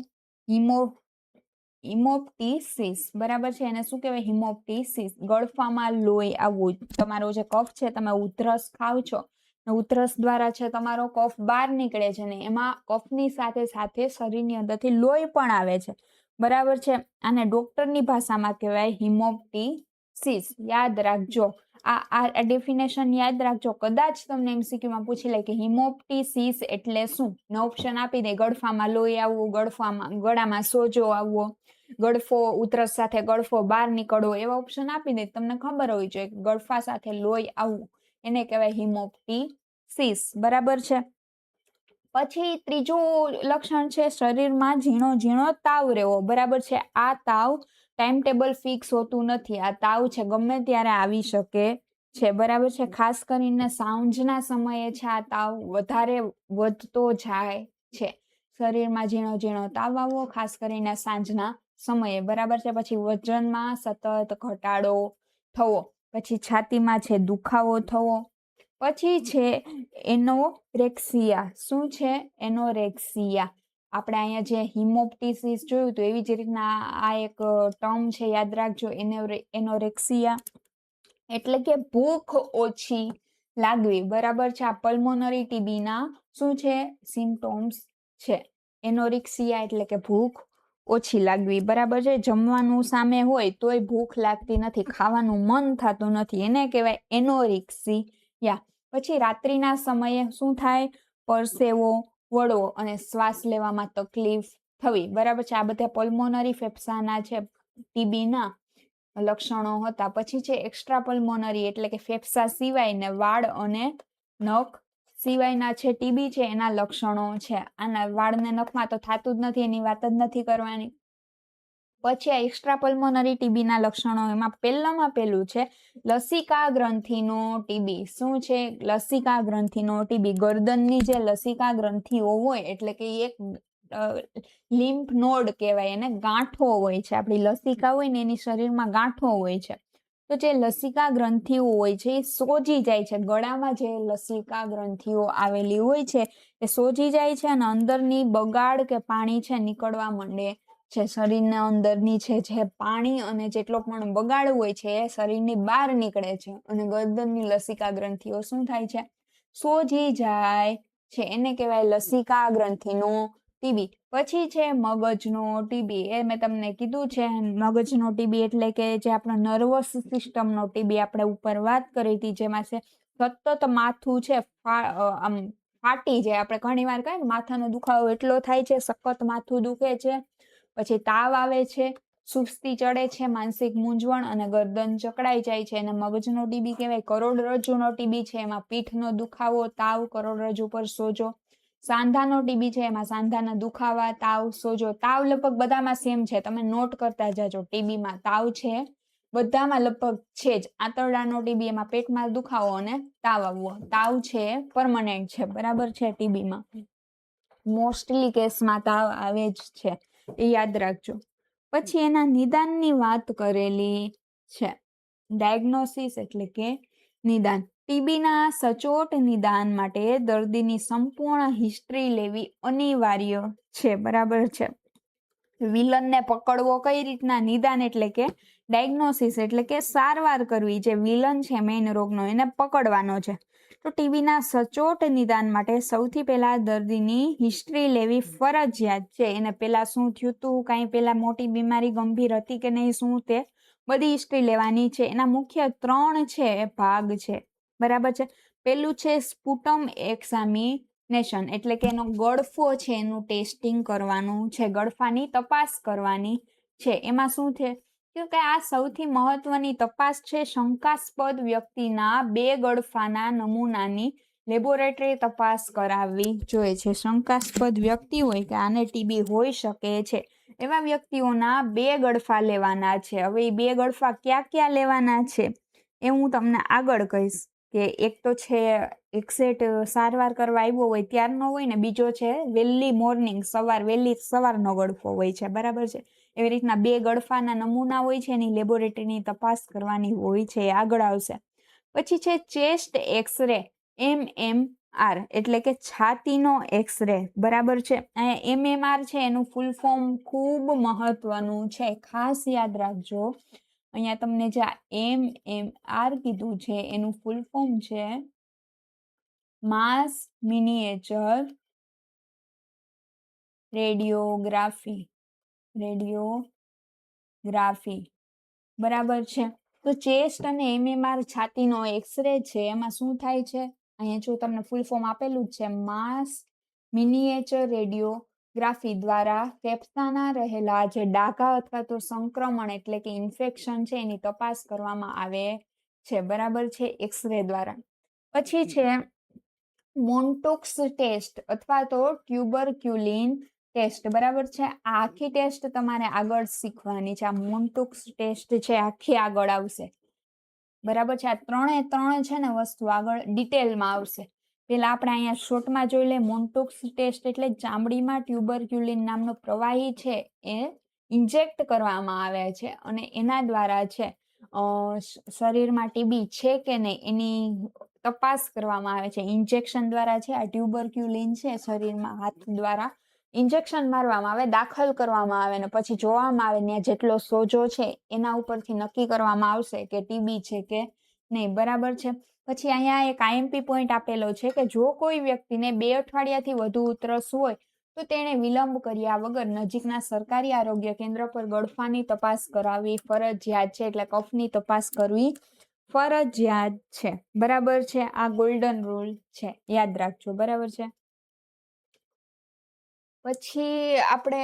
હિમોપ્ટિસિસ, બરાબર છે. એને શું કહેવાય? હિમોપ્ટિસિસ. ગળફામાં લોહી આવવું. તમારો જે કફ છે, તમે ઉધરસ ખાવ છો, ઉધરસ દ્વારા છે તમારો કફ બહાર નીકળે છે ને એમાં કફની સાથે સાથે શરીરની અંદરથી લોહી પણ આવે છે, બરાબર છે. આને ડોક્ટરની ભાષામાં કહેવાય હિમોપ્ટિસિસ. યાદ રાખજો, આ ડેફિનેશન યાદ રાખજો. કદાચ તમને એમસીક્યુમાં પૂછી લે કે હિમોપ્ટિસિસ એટલે શું, ને ઓપ્શન આપી દે ગળફામાં લોહી આવવું, ગળામાં સોજો આવવો, ગળફો, ઉધરસ સાથે ગળફો બહાર નીકળવો, એવા ઓપ્શન આપી દે. તમને ખબર હોવી જોઈએ કે ગળફા સાથે લોહી આવવું એને કહેવાય હિમોપ્ટિસિસ, બરાબર છે. પછી ત્રીજું લક્ષણ છે શરીરમાં ઝીણો ઝીણો તાવ રહેવો, બરાબર છે. આ તાવ ટાઈમ ટેબલ ફિક્સ હોતું નથી. આ તાવ છે ગમે ત્યારે આવી શકે છે, બરાબર છે. ખાસ કરીને સાંજના સમયે છે આ તાવ વધારે વધતો જાય છે. શરીરમાં ઝીણો ઝીણો તાવ આવવો ખાસ કરીને સાંજના સમયે, બરાબર છે. પછી વજનમાં સતત ઘટાડો થવો, પછી છાતીમાં છે દુખાવો થવો, પછી છે એનોરેક્સિયા. શું છે? એનોરેક્સિયા. આપણે અહીંયા જે હિમોપ્ટિસિસ જોયું તો એવી જ રીતના આ એક ટર્મ છે, યાદ રાખજો, એનોરેક્સિયા એટલે કે ભૂખ ઓછી લાગવી, બરાબર છે. આ પલ્મોનરી ટીબીના શું છે? સિમ્પટોમ્સ છે. એનોરેક્સિયા એટલે કે ભૂખ ઓછી લાગવી, બરાબર છે. જમવાનું સામે હોય તોય ભૂખ લાગતી નથી, ખાવાનું મન થતું નથી, એને કહેવાય એનોરેક્સિયા. પછી રાત્રિના સમયે શું થાય? પરસેવો વળવો અને શ્વાસ લેવામાં તકલીફ થવી, બરાબર છે. આ બધા પલ્મોનરી ફેફસાના છે ટીબીના લક્ષણો હતા. પછી છે એક્સ્ટ્રા પલ્મોનરી એટલે કે ફેફસા સિવાયને વાળ અને નખ સિવાયના છે ટીબી છે એના લક્ષણો છે. આના વાળને નખમાં તો થતું જ નથી, એની વાત જ નથી કરવાની. પછી આ એક્સ્ટ્રા પલ્મોનરી ટીબીના લક્ષણો એમાં પહેલામાં પહેલું છે લસિકા ગ્રંથિનો ટીબી. શું છે? લસિકા ગ્રંથિનો ટીબી. ગરદનની જે લસિકા ગ્રંથિઓ હોય એટલે કે એક લિમ્ફ નોડ કહેવાય, એને ગાંઠો હોય છે. આપણી લસિકા હોય ને એની શરીરમાં ગાંઠો હોય છે. તો જે લસિકા ગ્રંથિઓ હોય છે એ સોજી જાય છે. ગળામાં જે લસિકા ગ્રંથિઓ આવેલી હોય છે એ સોજી જાય છે અને અંદરની બગાડ કે પાણી છે નીકળવા માંડે છે. શરીરના અંદરની છે જે પાણી અને જેટલો પણ બગાડ હોય છે એ શરીરની બહાર નીકળે છે અને ગરદનની લસિકા ગ્રંથિઓ શું થાય છે? સોજી જાય છે. એને કહેવાય લસિકા ગ્રંથિનો ટીબી. પછી છે મગજનો ટીબી. એ મેં તમને કીધું છે મગજનો ટીબી એટલે કે જે આપણો નર્વસ સિસ્ટમનો ટીબી આપણે ઉપર વાત કરી હતી, જેમાં છે સતત માથું છે આમ ફાટી જાય. આપણે ઘણી વાર કહીએ માથાનો દુખાવો એટલો થાય છે, સખત માથું દુખે છે, પછી તાવ આવે છે, સુસ્તી ચડે છે, માનસિક મૂંઝવણ અને ગરદન ચકડાઈ જાય છે. અને મગજનો ટીબી કહેવાય. કરોડરજ્જુનો ટીબી છે એમાં પીઠનો દુખાવો, તાવ, કરોડરજ્જુ પર સોજો. સાંધાનો ટીબી છે એમાં સાંધાના દુખાવા, તાવ, સોજો. તાવ લગભગ બધામાં સેમ છે, તમે નોટ કરતા જાજો. ટીબીમાં તાવ છે બધામાં લગભગ છે જ. આંતરડાનો ટીબી એમાં પેટમાં દુખાવો અને તાવ આવવો. તાવ છે પરમનન્ટ છે, બરાબર છે. ટીબીમાં મોસ્ટલી કેસમાં તાવ આવે જ છે, એ યાદ રાખજો. પછી એના નિદાનની વાત કરેલી છે. ડાયગ્નોસિસ એટલે કે નિદાન. ટીબીના સચોટ નિદાન માટે દર્દીની સંપૂર્ણ હિસ્ટ્રી લેવી અનિવાર્ય છે, બરાબર છે. વિલનને પકડવો કઈ રીતના? નિદાન એટલે કે ડાયગ્નોસિસ એટલે કે સારવાર કરવી. જે વિલન છે મેઇન રોગનો એને પકડવાનો છે. તો ટીબીના સચોટ નિદાન માટે સૌથી પહેલા દર્દીની હિસ્ટ્રી લેવી ફરજિયાત છે. એને પેલા શું થયું હતું, કાંઈ પેલા મોટી બીમારી ગંભીર હતી કે નહીં, શું તે બધી હિસ્ટ્રી લેવાની છે. એના મુખ્ય 3 છે ભાગ છે, બરાબર છે. પેલું છે સ્પુટમ એક્ઝામિનેશન એટલે કે એનો ગળફો છે એનું ટેસ્ટિંગ કરવાનું છે, ગળફાની તપાસ કરવાની છે. એમાં શું છે કે આ સૌથી મહત્વની તપાસ છે. શંકાસ્પદ વ્યક્તિના 2 ગળફાના નમૂનાની લેબોરેટરી તપાસ કરાવવી જોઈએ છે. શંકાસ્પદ વ્યક્તિ હોય કે આને ટીબી હોઈ શકે છે એવા વ્યક્તિઓના 2 ગળફા લેવાના છે. હવે એ 2 ગળફા ક્યાં લેવાના છે એ હું તમને આગળ કહીશ. કે એક તો છે એક્ઝેક્ટ સારવાર કરવા આવ્યો હોય ત્યારનો હોય ને, બીજો છે વહેલી મોર્નિંગ વહેલી સવારનો ગળફો હોય છે, બરાબર છે. એવી રીતના 2 ગળફાના નમૂના હોય છે, એની લેબોરેટરીની તપાસ કરવાની હોય છે, એ આગળ આવશે. પછી છે ચેસ્ટ એક્સરે, MMR એટલે કે છાતીનો એક્સરે, બરાબર છે. અહીંયા MMR છે એનું ફૂલ ફોર્મ ખૂબ મહત્વનું છે, ખાસ યાદ રાખજો. અહીંયા તમને જે MMR કીધું છે એનું ફૂલ ફોર્મ છે માસ મિનિએચર રેડિયોગ્રાફી, બરાબર છે. તો ચેસ્ટ અને MMR છાતીનો એક્સરે છે, એમાં શું થાય છે? અહીંયા જો તમને ફૂલ ફોર્મ આપેલું જ છે, માસ મિનિએચર રેડિયોગ્રાફી દ્વારા ફેફસાના રહેલા જે ડાઘા અથવા તો સંક્રમણ એટલે કે ઇન્ફેક્શન છે એની તપાસ કરવામાં આવે છે, બરાબર છે, એક્સરે દ્વારા. પછી છે મોન્ટોક્સ ટેસ્ટ અથવા તો ટ્યુબરક્યુલિન ટેસ્ટ, બરાબર છે. આ આખી ટેસ્ટ તમારે આગળ શીખવાની છે. આ મોન્ટોક્સ ટેસ્ટ છે આખી આગળ આવશે, બરાબર છે. આ 3 છે ને વસ્તુ આગળ ડિટેલમાં આવશે. પેલા આપણે અહીંયા શોર્ટમાં જોઈ લે. મોન્ટોક્સ ટેસ્ટ એટલે ચામડીમાં ટ્યુબરક્યુલિન નામનો પ્રવાહી છે એ ઇન્જેક્ટ કરવામાં આવે છે અને એના દ્વારા છે શરીરમાં ટીબી છે કે નહીં એની તપાસ કરવામાં આવે છે. ઇન્જેક્શન દ્વારા છે આ ટ્યુબરક્યુલિન છે શરીરમાં હાથ દ્વારા ઇન્જેક્શન મારવામાં આવે, દાખલ કરવામાં આવે અને પછી જોવામાં આવે ત્યાં જેટલો સોજો છે એના ઉપરથી નક્કી કરવામાં આવશે કે ટીબી છે કે નહીં, બરાબર છે. પછી અહીંયા એક આઈએમપી પોઈન્ટ આપેલો છે કે જો કોઈ વ્યક્તિને 2 અઠવાડિયાથી વધુ ઉધરસ હોય તો તેણે વિલંબ કર્યા વગર નજીકના સરકારી આરોગ્ય કેન્દ્ર પર ગળફાની તપાસ કરાવવી ફરજિયાત છે. એટલે કફની તપાસ કરવી ફરજિયાત છે, બરાબર છે. આ ગોલ્ડન રૂલ છે, યાદ રાખજો, બરાબર છે. પછી આપણે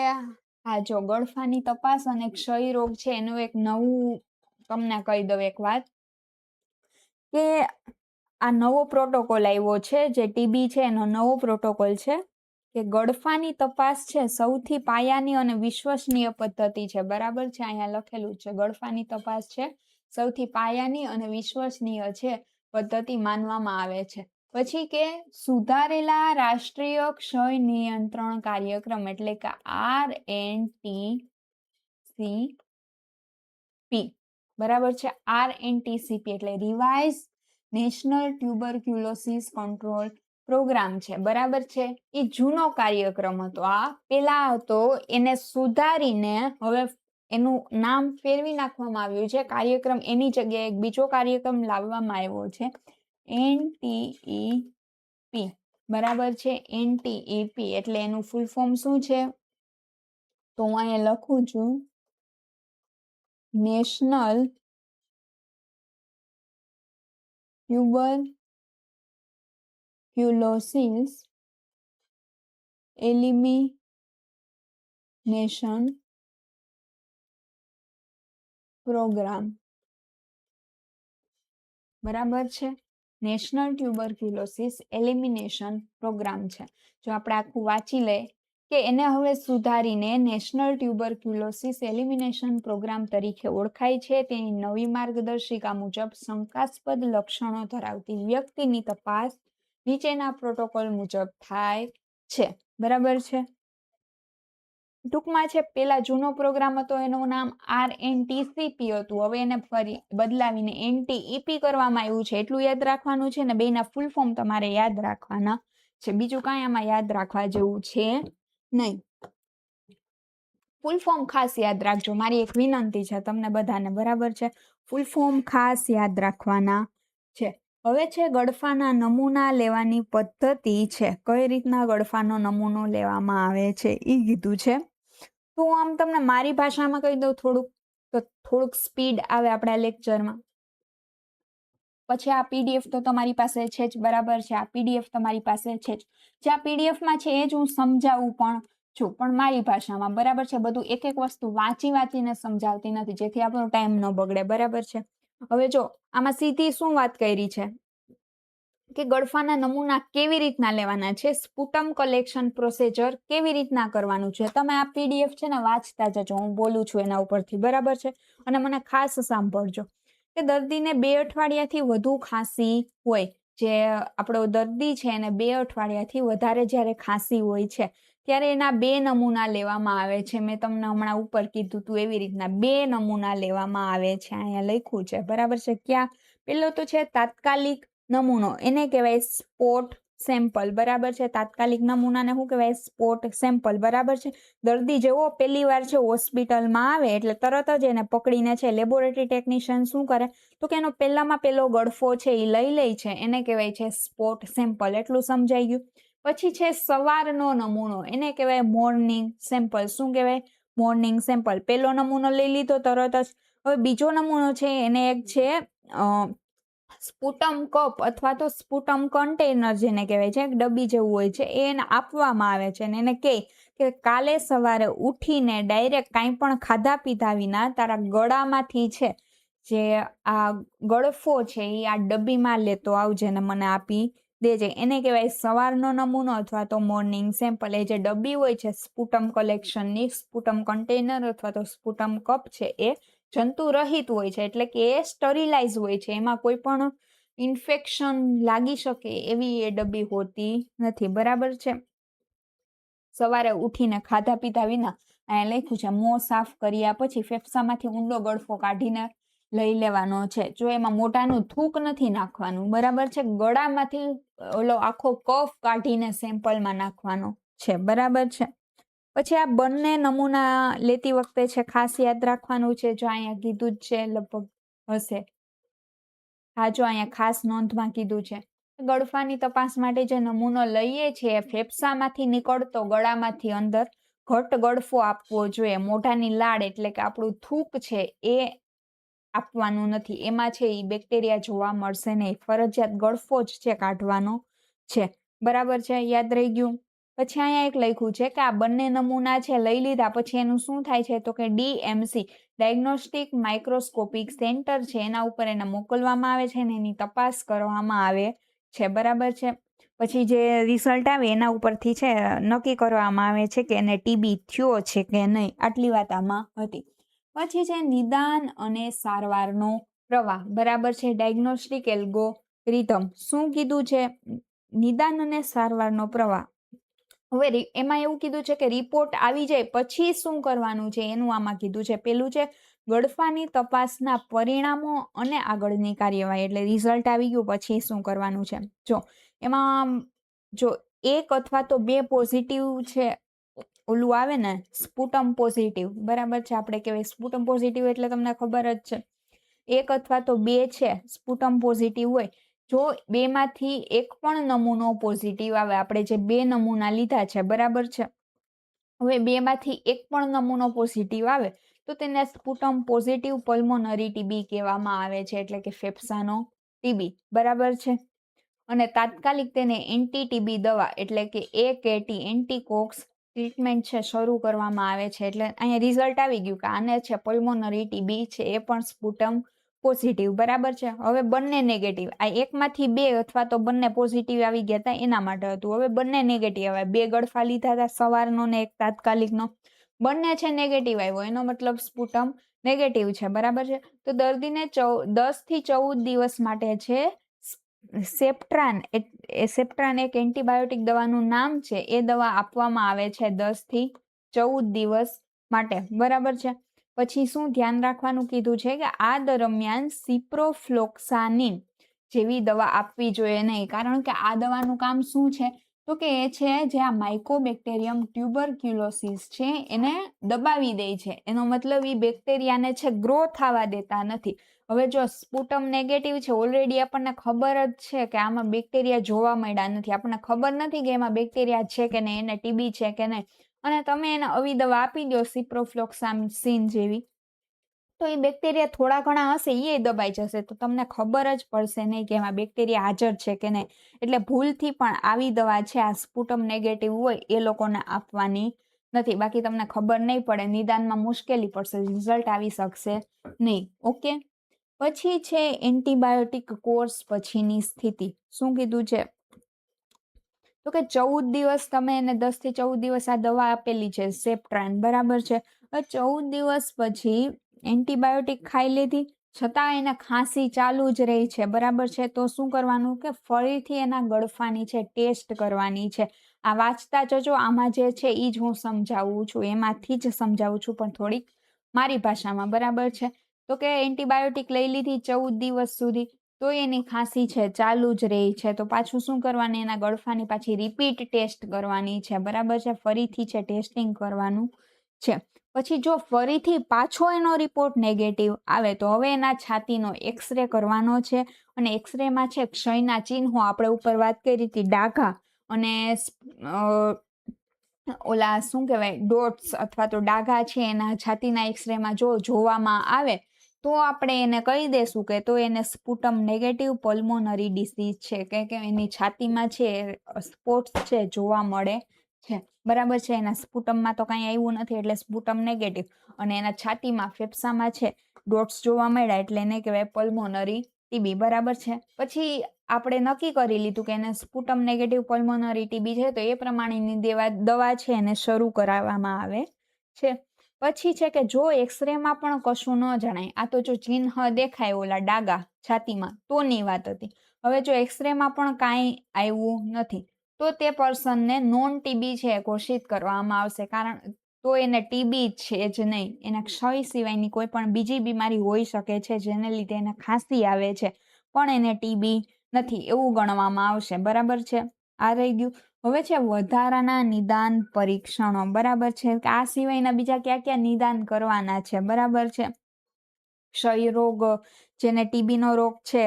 જો ગળફાની તપાસ અને ક્ષય રોગ છે એનું એક નવું તમને કહી દઉં એક વાત કે આ નવો પ્રોટોકોલ આવ્યો છે. જે ટીબી છે એનો નવો પ્રોટોકોલ છે કે ગળફાની તપાસ છે સૌથી પાયાની અને વિશ્વસનીય પદ્ધતિ છે, બરાબર છે. અહીંયા લખેલું છે ગળફાની તપાસ છે સૌથી પાયાની અને વિશ્વસનીય છે પદ્ધતિ માનવામાં આવે છે. પછી કે સુધારેલા રાષ્ટ્રીય ક્ષય નિયંત્રણ કાર્યક્રમ એટલે કે RNTCP, બરાબર છે. RNTCP એટલે revise national tuberculosis control programme છે, બરાબર છે. એ જૂનો કાર્યક્રમ હતો. આ પેલા હતો એને સુધારીને હવે એનું નામ ફેરવી નાખવામાં આવ્યું છે. કાર્યક્રમ એની જગ્યાએ એક બીજો કાર્યક્રમ લાવવામાં આવ્યો છે NTEP, બરાબર છે. NTEP એટલે એનું ફૂલ ફોર્મ શું છે તો હું અહીંયા લખું છું નેશનલ ટ્યુબરક્યુલોસિસ એલિમિનેશન પ્રોગ્રામ, બરાબર છે. નેશનલ ટ્યુબરક્યુલોસિસ એલિમિનેશન પ્રોગ્રામ છે. જો આપણે આખું વાંચી લે કે એને હવે સુધારીને નેશનલ ટ્યુબરક્યુલોસિસ એલિમિનેશન પ્રોગ્રામ તરીકે ઓળખાય છે. તેની નવી માર્ગદર્શિકા મુજબ શંકાસ્પદ લક્ષણો ધરાવતી વ્યક્તિની તપાસ નીચેના પ્રોટોકોલ મુજબ થાય છે. બરાબર છે. ટૂંકમાં છે પેલા જૂનો પ્રોગ્રામ હતો એનું નામ RNTCP હતું. હવે એને ફરી બદલાવીને NTEP કરવામાં આવ્યું છે. એટલું યાદ રાખવાનું છે ને બેના ફૂલ ફોર્મ તમારે યાદ રાખવાના છે. બીજું કાંઈ આમાં યાદ રાખવા જેવું છે નહીં. ફૂલ ફોર્મ ખાસ યાદ રાખજો. મારી એક વિનંતી છે તમને બધાને. બરાબર છે. ફૂલ ફોર્મ ખાસ યાદ રાખવાના છે. હવે છે ગળફાના નમૂના લેવાની પદ્ધતિ છે. કઈ રીતના ગળફાનો નમૂનો લેવામાં આવે છે એ કીધું છે. તો આમ તમને મારી ભાષામાં કહી દઉં થોડુંક સ્પીડ આવે આપણા લેક્ચરમાં. પછી આ પીડીએફ તો તમારી પાસે છે જ. બરાબર છે. આ પીડીએફ તમારી પાસે છે જ. જે આ પીડીએફમાં છે એ જ હું સમજાવું પણ છું, પણ મારી ભાષામાં. બરાબર છે. બધું એક એક વસ્તુ વાંચીને સમજાવતી નથી, જેથી આપણો ટાઈમ ન બગડે. બરાબર છે. હવે જો આમાં સીધી શું વાત કરી છે કે ગળફાના નમૂના કેવી રીતના લેવાના છે, સ્પુટમ કલેક્શન પ્રોસીજર કેવી રીતના કરવાનું છે. તમે આ પીડીએફ છે ને વાંચતા જજો, હું બોલું છું એના ઉપરથી. બરાબર છે. અને મને ખાસ સાંભળજો કે દર્દીને 2 અઠવાડિયાથી વધુ ખાંસી હોય, જે આપણો દર્દી છે એને 2 અઠવાડિયાથી વધારે જ્યારે ખાંસી હોય છે ત્યારે એના 2 નમૂના લેવામાં આવે છે. મેં તમને હમણાં ઉપર કીધું તું એવી રીતના 2 નમૂના લેવામાં આવે છે. અહીંયા લખ્યું છે. બરાબર છે. ક્યાં? પેલો તો છે તાત્કાલિક નમૂનો, એને કહેવાય સ્પોટ સેમ્પલ. બરાબર છે. તાત્કાલિક નમૂનાને શું કહેવાય? Spot sample. બરાબર છે. દર્દી જેવો પહેલી વાર છે હોસ્પિટલમાં આવે એટલે તરત જ એને પકડીને છે લેબોરેટરી ટેકનિશિયન શું કરે તો કે એનો પહેલામાં પહેલો ગળફો છે એ લઈ લે છે, એને કહેવાય છે સ્પોટ સેમ્પલ. એટલું સમજાઈ ગયું. પછી છે સવારનો નમૂનો, એને કહેવાય મોર્નિંગ સેમ્પલ. શું કહેવાય? Morning sample. પહેલો નમૂનો લઈ લીધો તરત જ. હવે બીજો નમૂનો છે એને એક છે સ્પુટમ કપ અથવા તો સ્પુટમ કન્ટેનર જેને કહેવાય છે, ડબ્બી જેવું હોય છે, એને આપવામાં આવે છે અને એને કે કાલે સવારે ઉઠીને ડાયરેક્ટ કાંઈ પણ ખાધા પીધા વિના તારા ગળામાંથી છે જે આ ગળફો છે એ આ ડબ્બીમાં લેતો આવજે ને મને આપી દેજે. એને કહેવાય સવારનો નમૂનો અથવા તો મોર્નિંગ સેમ્પલ. એ જે ડબ્બી હોય છે સ્પુટમ કલેક્શનની, સ્પુટમ કન્ટેનર અથવા તો સ્પુટમ કપ છે એ જંતુ રહિત હોય છે, એટલે કે એ સ્ટરીલાઇઝ હોય છે. એમાં કોઈ પણ ઇન્ફેક્શન લાગી શકે એવી એ ડબ્બી હોતી નથી. બરાબર છે. સવારે ઉઠીને ખાધા પીધા વિના અહીંયા લખ્યું છે મોં સાફ કર્યા પછી ફેફસામાંથી ઊંડો ગળફો કાઢીને લઈ લેવાનો છે. જો એમાં મોઢાનું થૂક નથી નાખવાનું. બરાબર છે. ગળામાંથી ઓલો આખો કફ કાઢીને સેમ્પલમાં નાખવાનો છે. બરાબર છે. પછી આ બંને નમૂના લેતી વખતે છે ખાસ યાદ રાખવાનું છે. જો અહીંયા કીધું જ છે લગભગ હશે. હા, જો અહીંયા ખાસ નોંધમાં કીધું છે ગળફાની તપાસ માટે જે નમૂનો લઈએ છીએ ફેફસામાંથી નીકળતો ગળામાંથી અંદર ઘટ ગળફો આપવો જોઈએ. મોઢાની લાળ એટલે કે આપણું થૂક છે એ આપવાનું નથી. એમાં છે એ બેક્ટેરિયા જોવા મળશે નહીં. ફરજિયાત ગળફો જ છે કાઢવાનો છે. બરાબર છે. યાદ રહી ગયું. પછી અહીંયા એક લખ્યું છે કે આ બંને નમૂના છે લઈ લીધા પછી એનું શું થાય છે તો કે DMC ડાયગ્નોસ્ટિક માઇક્રોસ્કોપિક સેન્ટર છે એના ઉપર એને મોકલવામાં આવે છે અને એની તપાસ કરવામાં આવે છે. બરાબર છે. પછી જે રિઝલ્ટ આવે એના ઉપરથી છે નક્કી કરવામાં આવે છે કે એને ટીબી થયો છે કે નહીં. આટલી વાત આમાં હતી. પછી છે નિદાન અને સારવારનો પ્રવાહ. બરાબર છે. Diagnostic algorithm. શું કીધું છે? નિદાન અને સારવારનો પ્રવાહ. હવે એમાં એવું કીધું છે કે રિપોર્ટ આવી જાય પછી શું કરવાનું છે એનું આમાં કીધું છે. પેલું છે ગળફાની તપાસના પરિણામો અને આગળની કાર્યવાહી. એટલે રિઝલ્ટ આવી ગયું પછી શું કરવાનું છે. જો એમાં જો 1 અથવા તો 2 પોઝિટિવ છે ઓલું આવે ને સ્પુટમ પોઝિટિવ. બરાબર છે. આપણે કહેવાય સ્પુટમ પોઝિટિવ એટલે તમને ખબર જ છે 1 અથવા તો 2 છે સ્પુટમ પોઝિટિવ હોય. જો 2 માંથી એક પણ નમૂનો પોઝિટિવ આવે, આપણે જે 2 નમૂના લીધા છે બરાબર છે, હવે 2 માંથી એક પણ નમૂનો પોઝિટિવ આવે તો તેને સ્પુટમ પોઝિટિવ પલ્મોનરી ટીબી કહેવામાં આવે છે, એટલે કે ફેફસાનો ટીબી. બરાબર છે. અને તાત્કાલિક તેને એન્ટી ટીબી દવા એટલે કે AKT એન્ટીકોક્સ ટ્રીટમેન્ટ છે શરૂ કરવામાં આવે છે. એટલે અહીંયા રિઝલ્ટ આવી ગયું કે આને છે પલ્મોનરી ટીબી છે, એ પણ સ્પુટમ પોઝિટિવ, બરાબર છે. હવે બંને નેગેટિવ, આ એકમાંથી બે અથવા તો બંને પોઝિટિવ આવી ગયા હતા એના માટે હતું. હવે બંને નેગેટિવ આવ્યા, બે ગળફા લીધા હતા સવારનો ને એક તાત્કાલિકનો, બંને છે નેગેટિવ આવ્યો, એનો મતલબ સ્પુટમ નેગેટિવ છે, બરાબર છે. તો દર્દીને 10 થી 14 દિવસ માટે છે સેપ્ટ્રાન, સેપ્ટ્રાન એક એન્ટીબાયોટિક દવાનું નામ છે, એ દવા આપવામાં આવે છે 10 થી 14 દિવસ માટે, બરાબર છે. પછી શું ધ્યાન રાખવાનું કીધું છે કે આ દરમિયાન સિપ્રોફ્લોક્સાનિન જેવી દવા આપવી જોઈએ નહીં, કારણ કે આ દવાનું કામ શું છે તો કે એ છે જે આ માઇકોબેક્ટેરિયમ ટ્યુબરક્યુલોસિસ છે એને દબાવી દે છે, એનો મતલબ એ બેક્ટેરિયાને છે ગ્રો થવા દેતા નથી. હવે જો સ્પુટમ નેગેટિવ છે, ઓલરેડી આપણને ખબર જ છે કે આમાં બેક્ટેરિયા જોવા મળ્યા નથી, આપણને ખબર નથી કે એમાં બેક્ટેરિયા છે કે નહીં, એને ટીબી છે કે નહીં, અને તમે એને આવી દવા આપી દો સિપ્રોફ્લોક્સાસિન જેવી, તો એ બેક્ટેરિયા થોડા ઘણા હશે એ દબાઈ જશે, તો તમને ખબર જ પડશે નહીં કે એમાં બેક્ટેરિયા હાજર છે કે નહીં. એટલે ભૂલથી પણ આવી દવા છે આ સ્પુટમ નેગેટિવ હોય એ લોકોને આપવાની નથી, બાકી તમને ખબર નહીં પડે, નિદાનમાં મુશ્કેલી પડશે, રિઝલ્ટ આવી શકશે નહીં. ઓકે, પછી છે એન્ટીબાયોટિક કોર્સ પછીની સ્થિતિ. શું કીધું છે તો કે 14 દિવસ તમે એને 10 થી 14 દિવસ આ દવા આપેલી છે સેપ્ટ્રાન, બરાબર છે. 14 દિવસ પછી એન્ટીબાયોટિક ખાઈ લીધી છતાં એને ખાંસી ચાલુ જ રહી છે, બરાબર છે. તો શું કરવાનું કે ફરીથી એના ગળફાની છે ટેસ્ટ કરવાની છે. આ વાંચતા જજો, આમાં જે છે એ જ હું સમજાવું છું, એમાંથી જ સમજાવું છું પણ થોડીક મારી ભાષામાં, બરાબર છે. તો કે એન્ટીબાયોટિક લઈ લીધી 14 દિવસ સુધી, તો એની ખાંસી છે ચાલુ જ રહી છે, તો પાછું શું કરવાની એના ગળફાની પાછી રિપીટ ટેસ્ટ કરવાની છે, બરાબર છે. ફરીથી છે ટેસ્ટિંગ કરવાનું છે. પછી જો ફરીથી પાછો એનો રિપોર્ટ નેગેટિવ આવે તો હવે એના છાતીનો એક્સરે કરવાનો છે, અને એક્સરેમાં છે ક્ષયના ચિહ્નો, આપણે ઉપર વાત કરી હતી ડાઘા અને ઓલા શું કહેવાય ડોટ્સ અથવા તો ડાઘા છે એના છાતીના એક્સરેમાં જો જોવામાં આવે તો આપણે એને કહી દેશું કે તો એને સ્પુટમ નેગેટિવ પલ્મોનરી ડિસીઝ છે, કે એની છાતીમાં છે સ્પોટ્સ છે જોવા મળે છે, બરાબર છે. એના સ્પુટમમાં તો કાંઈ આવ્યું નથી એટલે સ્પુટમ નેગેટિવ, અને એના છાતીમાં ફેફસામાં છે ડોટ્સ જોવા મળ્યા એટલે એને કહેવાય પલ્મોનરી ટીબી, બરાબર છે. પછી આપણે નક્કી કરી લીધું કે એને સ્પુટમ નેગેટિવ પલ્મોનરી ટીબી છે, તો એ પ્રમાણેની દવા છે એને શરૂ કરાવવામાં આવે છે. પછી છે કે જો એક્સરેમાં પણ કશું ન જણાય, આ તો જો ચિહ્ન દેખાય ઓલા ડાગા છાતીમાં તોની વાત હતી. હવે જો એક્સરેમાં પણ કાંઈ આવ્યું નથી તો તે પર્સનને નોન ટીબી છે ઘોષિત કરવામાં આવશે, કારણ તો એને ટીબી છે જ નહીં, એને ક્ષય સિવાયની કોઈ પણ બીજી બીમારી હોઈ શકે છે જેને લીધે એને ખાંસી આવે છે પણ એને ટીબી નથી એવું ગણવામાં આવશે, બરાબર છે. આ રહી ગયું. હવે છે વધારાના નિદાન પરીક્ષણો, બરાબર છે. આ સિવાયના બીજા ક્યાં ક્યાં નિદાન કરવાના છે, બરાબર છે. ક્ષય રોગ, જેને ટીબીનો રોગ છે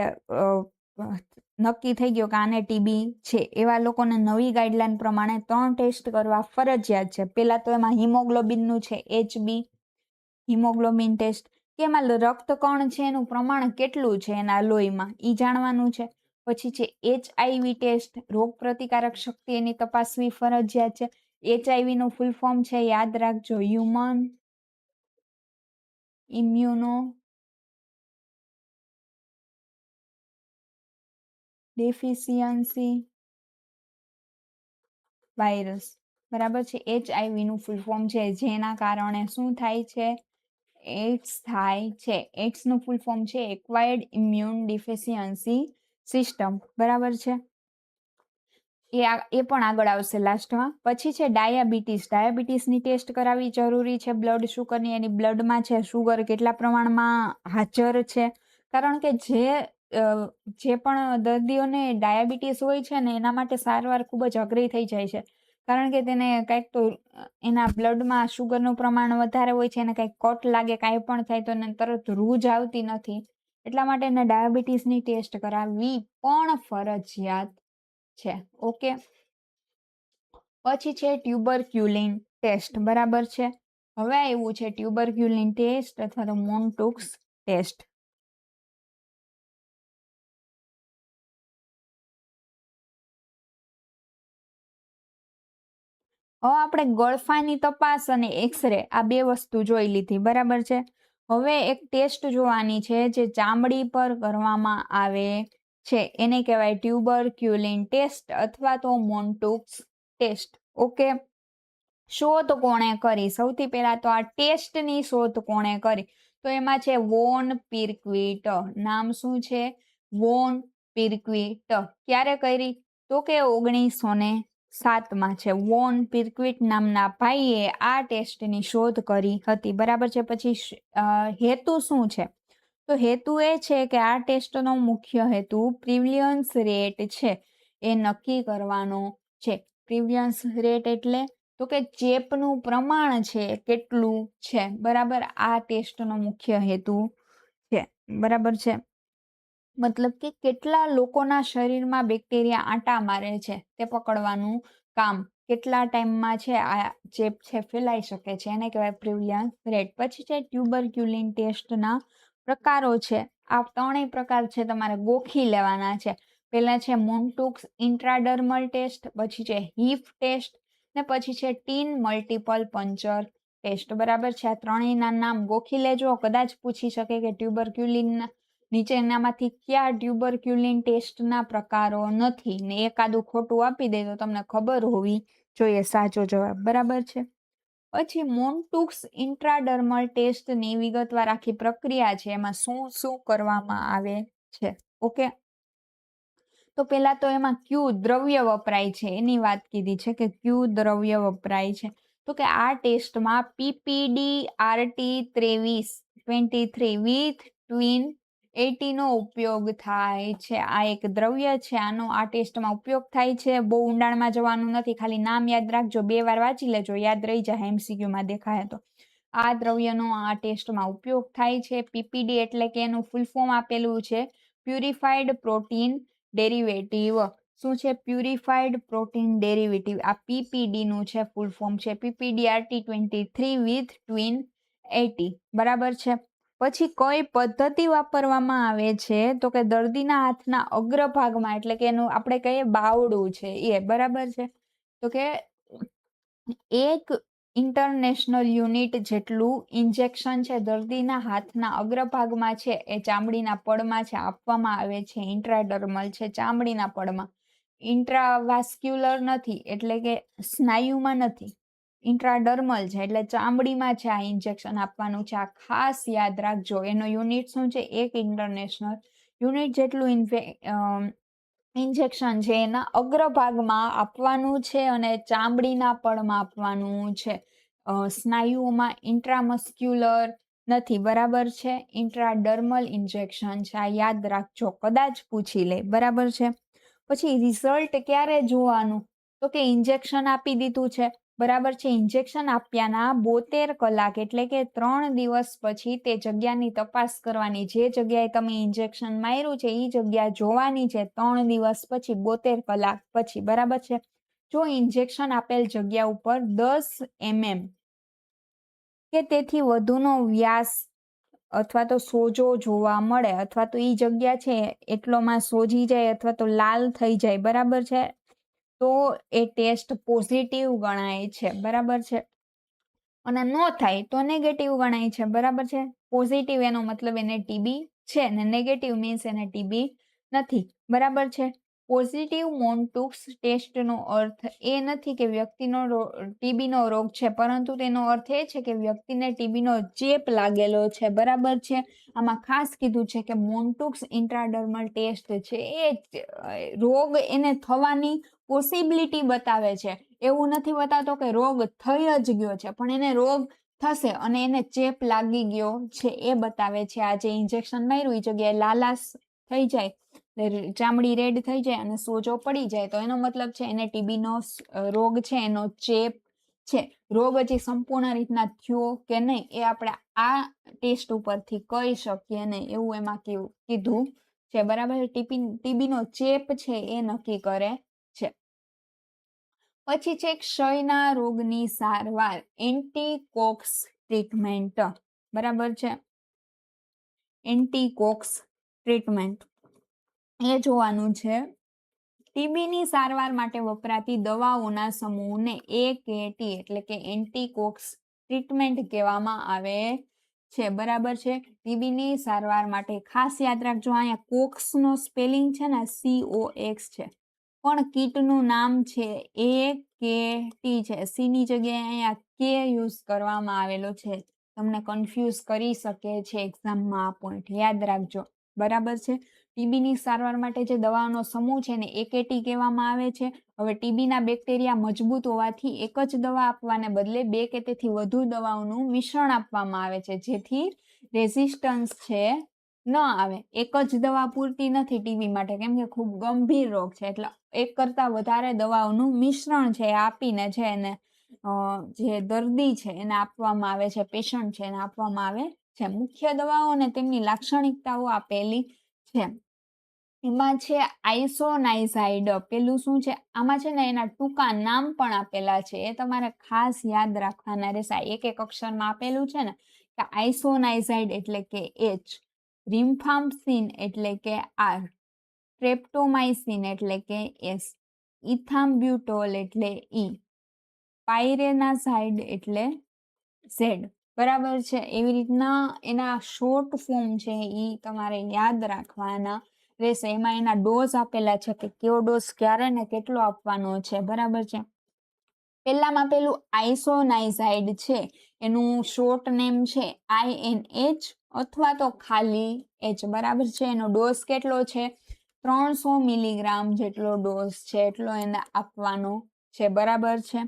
નક્કી થઈ ગયો કે આને ટીબી છે, એવા લોકોને નવી ગાઈડલાઈન પ્રમાણે 3 ટેસ્ટ કરવા ફરજિયાત છે. પેલા તો એમાં હિમોગ્લોબિનનું છે HB હિમોગ્લોબિન ટેસ્ટ, કે એમાં રક્તકણ છે એનું પ્રમાણ કેટલું છે એના લોહીમાં ઈ જાણવાનું છે. પછી છે HIV ટેસ્ટ, રોગ પ્રતિકારક શક્તિ એની તપાસવી ફરજિયાત છે. HIV નું ફૂલ ફોર્મ છે યાદ રાખજો, હ્યુમન ઇમ્યુનો ડેફિશિયન્સી વાયરસ, બરાબર છે. HIV નું ફૂલ ફોર્મ છે જેના કારણે શું થાય છે, એડ્સ થાય છે. એડ્સ નું ફૂલ ફોર્મ છે એક્વાયર્ડ ઇમ્યુન ડિફિશિયન્સી સિસ્ટમ, બરાબર છે. એ પણ આગળ આવશે લાસ્ટમાં. પછી છે ડાયાબિટીસ, ડાયાબિટીસની ટેસ્ટ કરાવવી જરૂરી છે. બ્લડ શુગરની, એની બ્લડમાં છે શુગર કેટલા પ્રમાણમાં હાજર છે, કારણ કે જે પણ દર્દીઓને ડાયાબિટીસ હોય છે ને એના માટે સારવાર ખૂબ જ અઘરી થઈ જાય છે, કારણ કે તેને કંઈક તો એના બ્લડમાં શુગરનું પ્રમાણ વધારે હોય છે, એને કંઈક કટ લાગે કાંઈ પણ થાય તો એને તરત રૂહ જ આવતી નથી, એટલા માટે એને ડાયાબિટીસની ટેસ્ટ કરાવવી પણ ફરજિયાત છે. ઓકે, પછી છે ટ્યુબરક્યુલિન ટેસ્ટ, બરાબર છે. હવે આવ્યું છે ટ્યુબરક્યુલિન ટેસ્ટ અથવા તો મોન્ટુક્સ ટેસ્ટ. હવે આપણે ગળફાની તપાસ અને એક્સરે આ બે વસ્તુ જોઈ લીધી, બરાબર છે. હવે એક ટેસ્ટ જોવાની છે જે ચામડી પર કરવામાં આવે છે, એને કહેવાય ટ્યુબરક્યુલિન ટેસ્ટ અથવા તો મોન્ટુક્સ ટેસ્ટ. ઓકે, શોધ કોણે કરી? સૌથી પહેલા તો આ ટેસ્ટની શોધ કોણે કરી? તો એમાં છે વોન પિર્કવિટ. નામ શું છે? વોન પિર્કવિટ. ક્યારે કરી? તો કે 1907 છે. વોન પિર્કવિટ નામના ભાઈએ આ ટેસ્ટની શોધ કરી હતી, બરાબર છે. પછી હેતુ શું છે? તો હેતુ એ છે કે આ ટેસ્ટનો મુખ્ય હેતુ પ્રિવલિયન્સ રેટ છે એ નક્કી કરવાનો છે. પ્રિવલિયન્સ રેટ એટલે તો કે ચેપનું પ્રમાણ છે કેટલું છે, બરાબર. આ ટેસ્ટનો મુખ્ય હેતુ છે, બરાબર છે. મતલબ કે કેટલા લોકોના શરીરમાં બેક્ટેરિયા આંટા મારે છે તે પકડવાનું કામ, કેટલા ટાઈમમાં છે આ ચેપ છે ફેલાઈ શકે છે, એને કહેવાય પ્રિવલિયન્સ રેટ. પછી છે ટ્યુબરક્યુલિન ટેસ્ટના પ્રકારો છે. આ ત્રણેય પ્રકાર છે તમારે ગોખી લેવાના છે. પહેલા છે મોન્ટુક્સ ઇન્ટ્રાડર્મલ ટેસ્ટ, પછી છે હીફ ટેસ્ટ ને પછી છે ટીન મલ્ટિપલ પંચર ટેસ્ટ, બરાબર છે. આ ત્રણેયના નામ ગોખી લેજો. કદાચ પૂછી શકે કે ટ્યુબરક્યુલિન નીચેનામાંથી કયા ટ્યુબરક્યુલિન ટેસ્ટના પ્રકારો નથી, ને એકાદું ખોટું આપી દે તો તમને ખબર હોવી જોઈએ સાચો જવાબ, બરાબર છે. પછી મોન્ટુક્સ ઇન્ટ્રાડર્મલ ટેસ્ટની વિગતવાર આખી પ્રક્રિયા છે, એમાં શું શું કરવામાં આવે છે. ઓકે, તો પેલા તો એમાં ક્યુ દ્રવ્ય વપરાય છે એની વાત કીધી છે કે ક્યુ દ્રવ્ય વપરાય છે. તો કે આ ટેસ્ટમાં પીપીડી આરટી 23 વિથ ટ્વિન 80 નો ઉપયોગ થાય છે. આ એક દ્રવ્ય છે, આનો આ ટેસ્ટમાં ઉપયોગ થાય છે. બહુ ઊંડાણમાં જવાનું નથી, ખાલી નામ યાદ રાખજો, 2 વાર વાંચી લેજો, યાદ રહી જાય MCQ માં દેખાય તો. આ દ્રવ્યનો આ ટેસ્ટમાં ઉપયોગ થાય છે. પીપીડી એટલે કે એનું ફૂલ ફોર્મ આપેલું છે પ્યુરિફાઈડ પ્રોટીન ડેરિવેટિવ. શું છે? Purified protein derivative. આ પીપીડી નું છે ફૂલ ફોર્મ છે પીપીડીઆરટી 23 વિથ ટ્વિન 80, બરાબર છે. પછી કઈ પદ્ધતિ વાપરવામાં આવે છે? તો કે દર્દીના હાથના અગ્રભાગમાં, એટલે કે એનું આપણે કહીએ બાવડું છે એ, બરાબર છે. તો કે એક ઇન્ટરનેશનલ યુનિટ જેટલું ઇન્જેક્શન છે દર્દીના હાથના અગ્રભાગમાં છે એ ચામડીના પડમાં છે આપવામાં આવે છે. ઇન્ટ્રાડર્મલ છે ચામડીના પડમાં, ઇન્ટ્રાવાસ્ક્યુલર નથી એટલે કે સ્નાયુમાં નથી, ઇન્ટ્રાડર્મલ છે એટલે ચામડીમાં છે આ ઇન્જેક્શન આપવાનું છે. આ ખાસ યાદ રાખજો. એનો યુનિટ શું છે? એક ઇન્ટરનેશનલ યુનિટ જેટલું ઇન્જેક્શન છે એના અગ્રભાગમાં આપવાનું છે અને ચામડીના પડમાં આપવાનું છે. સ્નાયુઓમાં ઇન્ટ્રામસ્ક્યુલર નથી, બરાબર છે. ઇન્ટ્રાડર્મલ ઇન્જેક્શન છે, આ યાદ રાખજો, કદાચ પૂછી લે, બરાબર છે. પછી રિઝલ્ટ ક્યારે જોવાનું? તો કે ઇન્જેક્શન આપી દીધું છે, બરાબર છે. ઇન્જેક્શન આપ્યાના 72 કલાક એટલે કે 3 દિવસ પછી તે જગ્યાની તપાસ કરવાની. જે જગ્યાએ તમે ઇન્જેક્શન માર્યું છે એ જગ્યા જોવાની છે 3 દિવસ પછી, 72 કલાક પછી, બરાબર છે. જો ઇન્જેક્શન આપેલ જગ્યા ઉપર 10 mm કે તેથી વધુનો વ્યાસ અથવા તો સોજો જોવા મળે, અથવા તો એ જગ્યા છે એટલોમાં સોજી જાય અથવા તો લાલ થઈ જાય, બરાબર છે, તો એ ટેસ્ટ પોઝિટિવ ગણાય છે, બરાબર છે. અને નો થાય તો નેગેટિવ ગણાય છે, બરાબર છે. પોઝિટિવ એનો મતલબ એને ટીબી છે ને નેગેટિવ મીન્સ એને ટીબી નથી, બરાબર છે. પોઝિટિવ મોન્ટુક્સ ટેસ્ટનો અર્થ એ નથી કે વ્યક્તિનો ટીબીનો રોગ છે, પરંતુ તેનો અર્થ એ છે કે વ્યક્તિને ટીબીનો ચેપ લાગેલો છે, બરાબર છે. આમાં ખાસ કીધું છે કે મોન્ટુક્સ ઇન્ટ્રાડર્મલ ટેસ્ટ છે એ રોગ એને થવાની પોસિબિલિટી બતાવે છે, એવું નથી બતાવતો કે રોગ થઈ જ ગયો છે, પણ એને રોગ થશે અને એને ચેપ લાગી ગયો છે એ બતાવે છે. આ જે ઇન્જેક્શન માર્યું એ જગ્યાએ લાલાશ થઈ જાય, ચામડી રેડ થઈ જાય અને સોજો પડી જાય તો એનો મતલબ છે એને ટીબીનો રોગ છે, એનો ચેપ છે. રોગ હજી સંપૂર્ણ રીતના થયો કે નહીં એ આપણે આ ટેસ્ટ ઉપરથી કહી શકીએ નહીં, એવું એમાં કીધું છે, બરાબર. ટીબીનો ચેપ છે એ નક્કી કરે છે. પછી છે ક્ષયના રોગની સારવાર, એન્ટીકોક્સ ટ્રીટમેન્ટ, બરાબર છે. એન્ટીકોક્સ ટ્રીટમેન્ટ એ જોવાનું છે. ટીબીની સારવાર માટે વપરાતી દવાઓના સમૂહને AKT એટલે કે એન્ટીકોક્સ ટ્રીટમેન્ટ કહેવામાં આવે છે, બરાબર છે. ટીબીની સારવાર માટે ખાસ યાદ રાખજો, અહીંયા કોક્સનો સ્પેલિંગ છે ને COX છે, પણ કીટનું નામ છે AKT છે. સીની જગ્યાએ અહીંયા કે યુઝ કરવામાં આવેલો છે, તમને કન્ફ્યુઝ કરી શકે છે એક્ઝામમાં, આ પોઈન્ટ યાદ રાખજો, બરાબર છે. ટીબીની સારવાર માટે જે દવાઓનો સમૂહ છે ને AKT કહેવામાં આવે છે. હવે ટીબીના બેક્ટેરિયા મજબૂત હોવાથી એક જ દવા આપવાને બદલે 2 કે તેથી વધુ દવાઓનું મિશ્રણ આપવામાં આવે છે, જેથી રેઝિસ્ટન્સ છે ન આવે. એક જ દવા પૂરતી નથી ટીબી માટે, કેમ કે ખૂબ ગંભીર રોગ છે, એટલે એક કરતાં વધારે દવાઓનું મિશ્રણ છે આપીને છે એને જે દર્દી છે એને આપવામાં આવે છે, પેશન્ટ છે એને આપવામાં આવે છે. મુખ્ય દવાઓ અને તેમની લાક્ષણિકતાઓ આપેલી છે. એમાં છે આઇસોનાઇઝાઇડ, પેલું શું છે આમાં છે ને એના ટૂંકા નામ પણ આપેલા છે, એ તમારે ખાસ યાદ રાખવાના રહેશે. એક એક અક્ષરમાં આપેલું છે ને કે આઇસોનાઇઝાઇડ એટલે કે H, રિમ્ફામ્પસિન એટલે કે R, સ્ટ્રેપ્ટોમાઇસિન એટલે કે S, ઇથામ્બ્યુટોલ એટલે E, પાયરેનાઝાઇડ એટલે Z, બરાબર છે. એવી રીતના એના શોર્ટ ફોર્મ છે એ તમારે યાદ રાખવાના રહેશે. એમાં એના ડોઝ આપેલા છે કે કયો ડોઝ ક્યારે ને કેટલો આપવાનો છે, બરાબર છે. પહેલામાં પેલું આઇસોનાઇઝાઇડ છે, એનું શોર્ટ નેમ છે INH અથવા તો ખાલી H, બરાબર છે. એનો ડોઝ કેટલો છે? 300 મિલીગ્રામ જેટલો ડોઝ છે એટલો એને આપવાનો છે, બરાબર છે.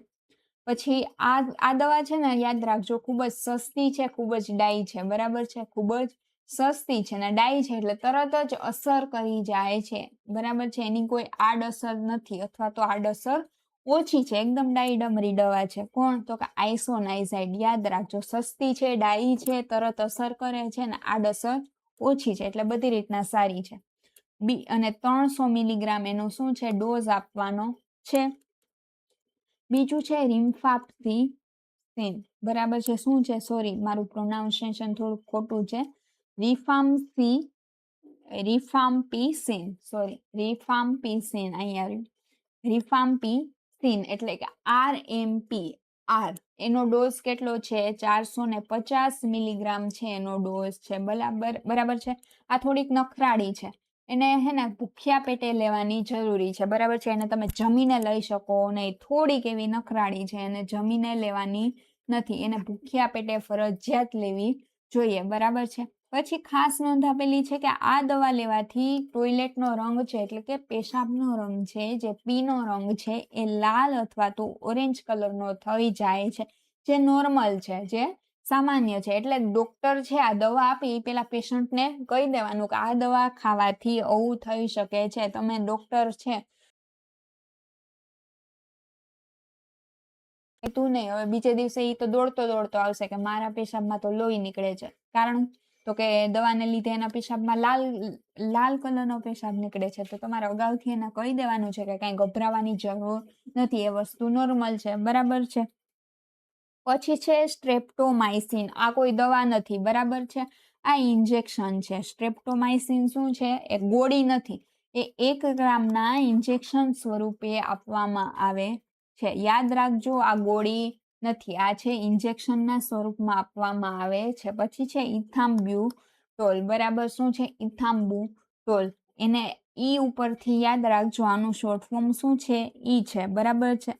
પછી આ દવા છે ને યાદ રાખજો, ખૂબ જ સસ્તી છે, ખૂબ જ ડાઈ છે, બરાબર છે. ખૂબ જ સસ્તી છે ને ડાઈ છે એટલે તરત જ અસર કરી જાય છે, બરાબર છે. એની કોઈ આડઅસર નથી અથવા તો આડઅસર ઓછી છે, એકદમ ડાઈ ડમરી દવા છે. કોણ? તો કે આઇસોનાઇઝાઇડ. યાદ રાખજો, સસ્તી છે, ડાઈ છે, તરત અસર કરે છે ને આડઅસર ઓછી છે, એટલે બધી રીતના સારી છે. અને 300 મિલીગ્રામ એનો શું છે ડોઝ આપવાનો છે. બીજું છે રિમ્ફામ્પિસિન, બરાબર છે. શું છે? સોરી, મારું પ્રોનાઉન્સિએશન થોડું ખોટું છે. રિફામ્પિસિન, સોરી, રિફામ્પિસિન, અહીંયા રિફામ્પિસિન એટલે કે RMP, R. એનો ડોઝ કેટલો છે? 450 મિલીગ્રામ છે એનો ડોઝ છે, બરાબર છે. આ થોડીક નખરાળી છે, એને હે ને ભૂખ્યા પેટે લેવાની જરૂરી છે, બરાબર છે. એને તમે જમીને લઈ શકો નહીં, થોડીક એવી નખરાળી છે, એને જમીને લેવાની નથી, એને ભૂખ્યા પેટે ફરજિયાત લેવી જોઈએ, બરાબર છે. પછી ખાસ નોંધ આપેલી છે કે આ દવા લેવાથી ટોયલેટનો રંગ છે એટલે કે પેશાબનો રંગ છે, જે પીનો રંગ છે એ લાલ અથવા તો ઓરેન્જ કલરનો થઈ જાય છે, જે નોર્મલ છે, જે સામાન્ય છે. એટલે ડોક્ટર છે આ દવા આપી પેલા પેશન્ટને કહી દેવાનું કે આ દવા ખાવાથી આવું થઈ શકે છે. તમે ડોક્ટર છે તું નહીં, હવે બીજે દિવસે ઈ તો દોડતો દોડતો આવશે કે મારા પેશાબમાં તો લોહી નીકળે છે. કારણ તો કે દવાને લીધે એના પેશાબમાં લાલ કલરનો પેશાબ નીકળે છે, તો તમારે અગાઉથી એને કહી દેવાનું છે કે કાંઈ ગભરાવાની જરૂર નથી, એ વસ્તુ નોર્મલ છે, બરાબર છે. પછી છે સ્ટ્રેપ્ટોમાઇસિન. આ કોઈ દવા નથી, બરાબર છે, આ ઇન્જેક્શન છે. સ્ટ્રેપ્ટોમાઇસિન શું છે? એ ગોળી નથી, એ 1 ગ્રામના ઇન્જેક્શન સ્વરૂપે આપવામાં આવે છે. યાદ રાખજો, આ ગોળી નથી, આ છે ઇન્જેક્શનના સ્વરૂપમાં આપવામાં આવે છે. પછી છે ઇથામ્બ્યુટોલ, બરાબર. શું છે? ઇથામ્બુટોલ. એને ઈ ઉપરથી યાદ રાખજો, આનું શોર્ટ ફોર્મ શું છે? ઈ છે, બરાબર છે.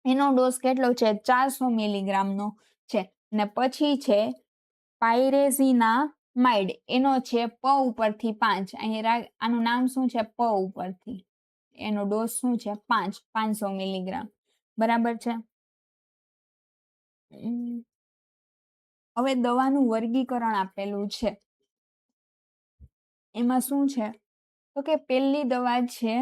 એનો ડોઝ કેટલો છે? 400 મિલીગ્રામનો છે. અને પછી છે પાયરેઝિનામાઇડ, એનો છે પ ઉપરથી 5. અહીં આનું નામ શું છે? પ ઉપરથી. એનો ડોઝ શું છે? 500 મિલીગ્રામ, બરાબર છે. હવે દવાનું વર્ગીકરણ આપેલું છે, એમાં શું છે તો કે પહેલી દવા છે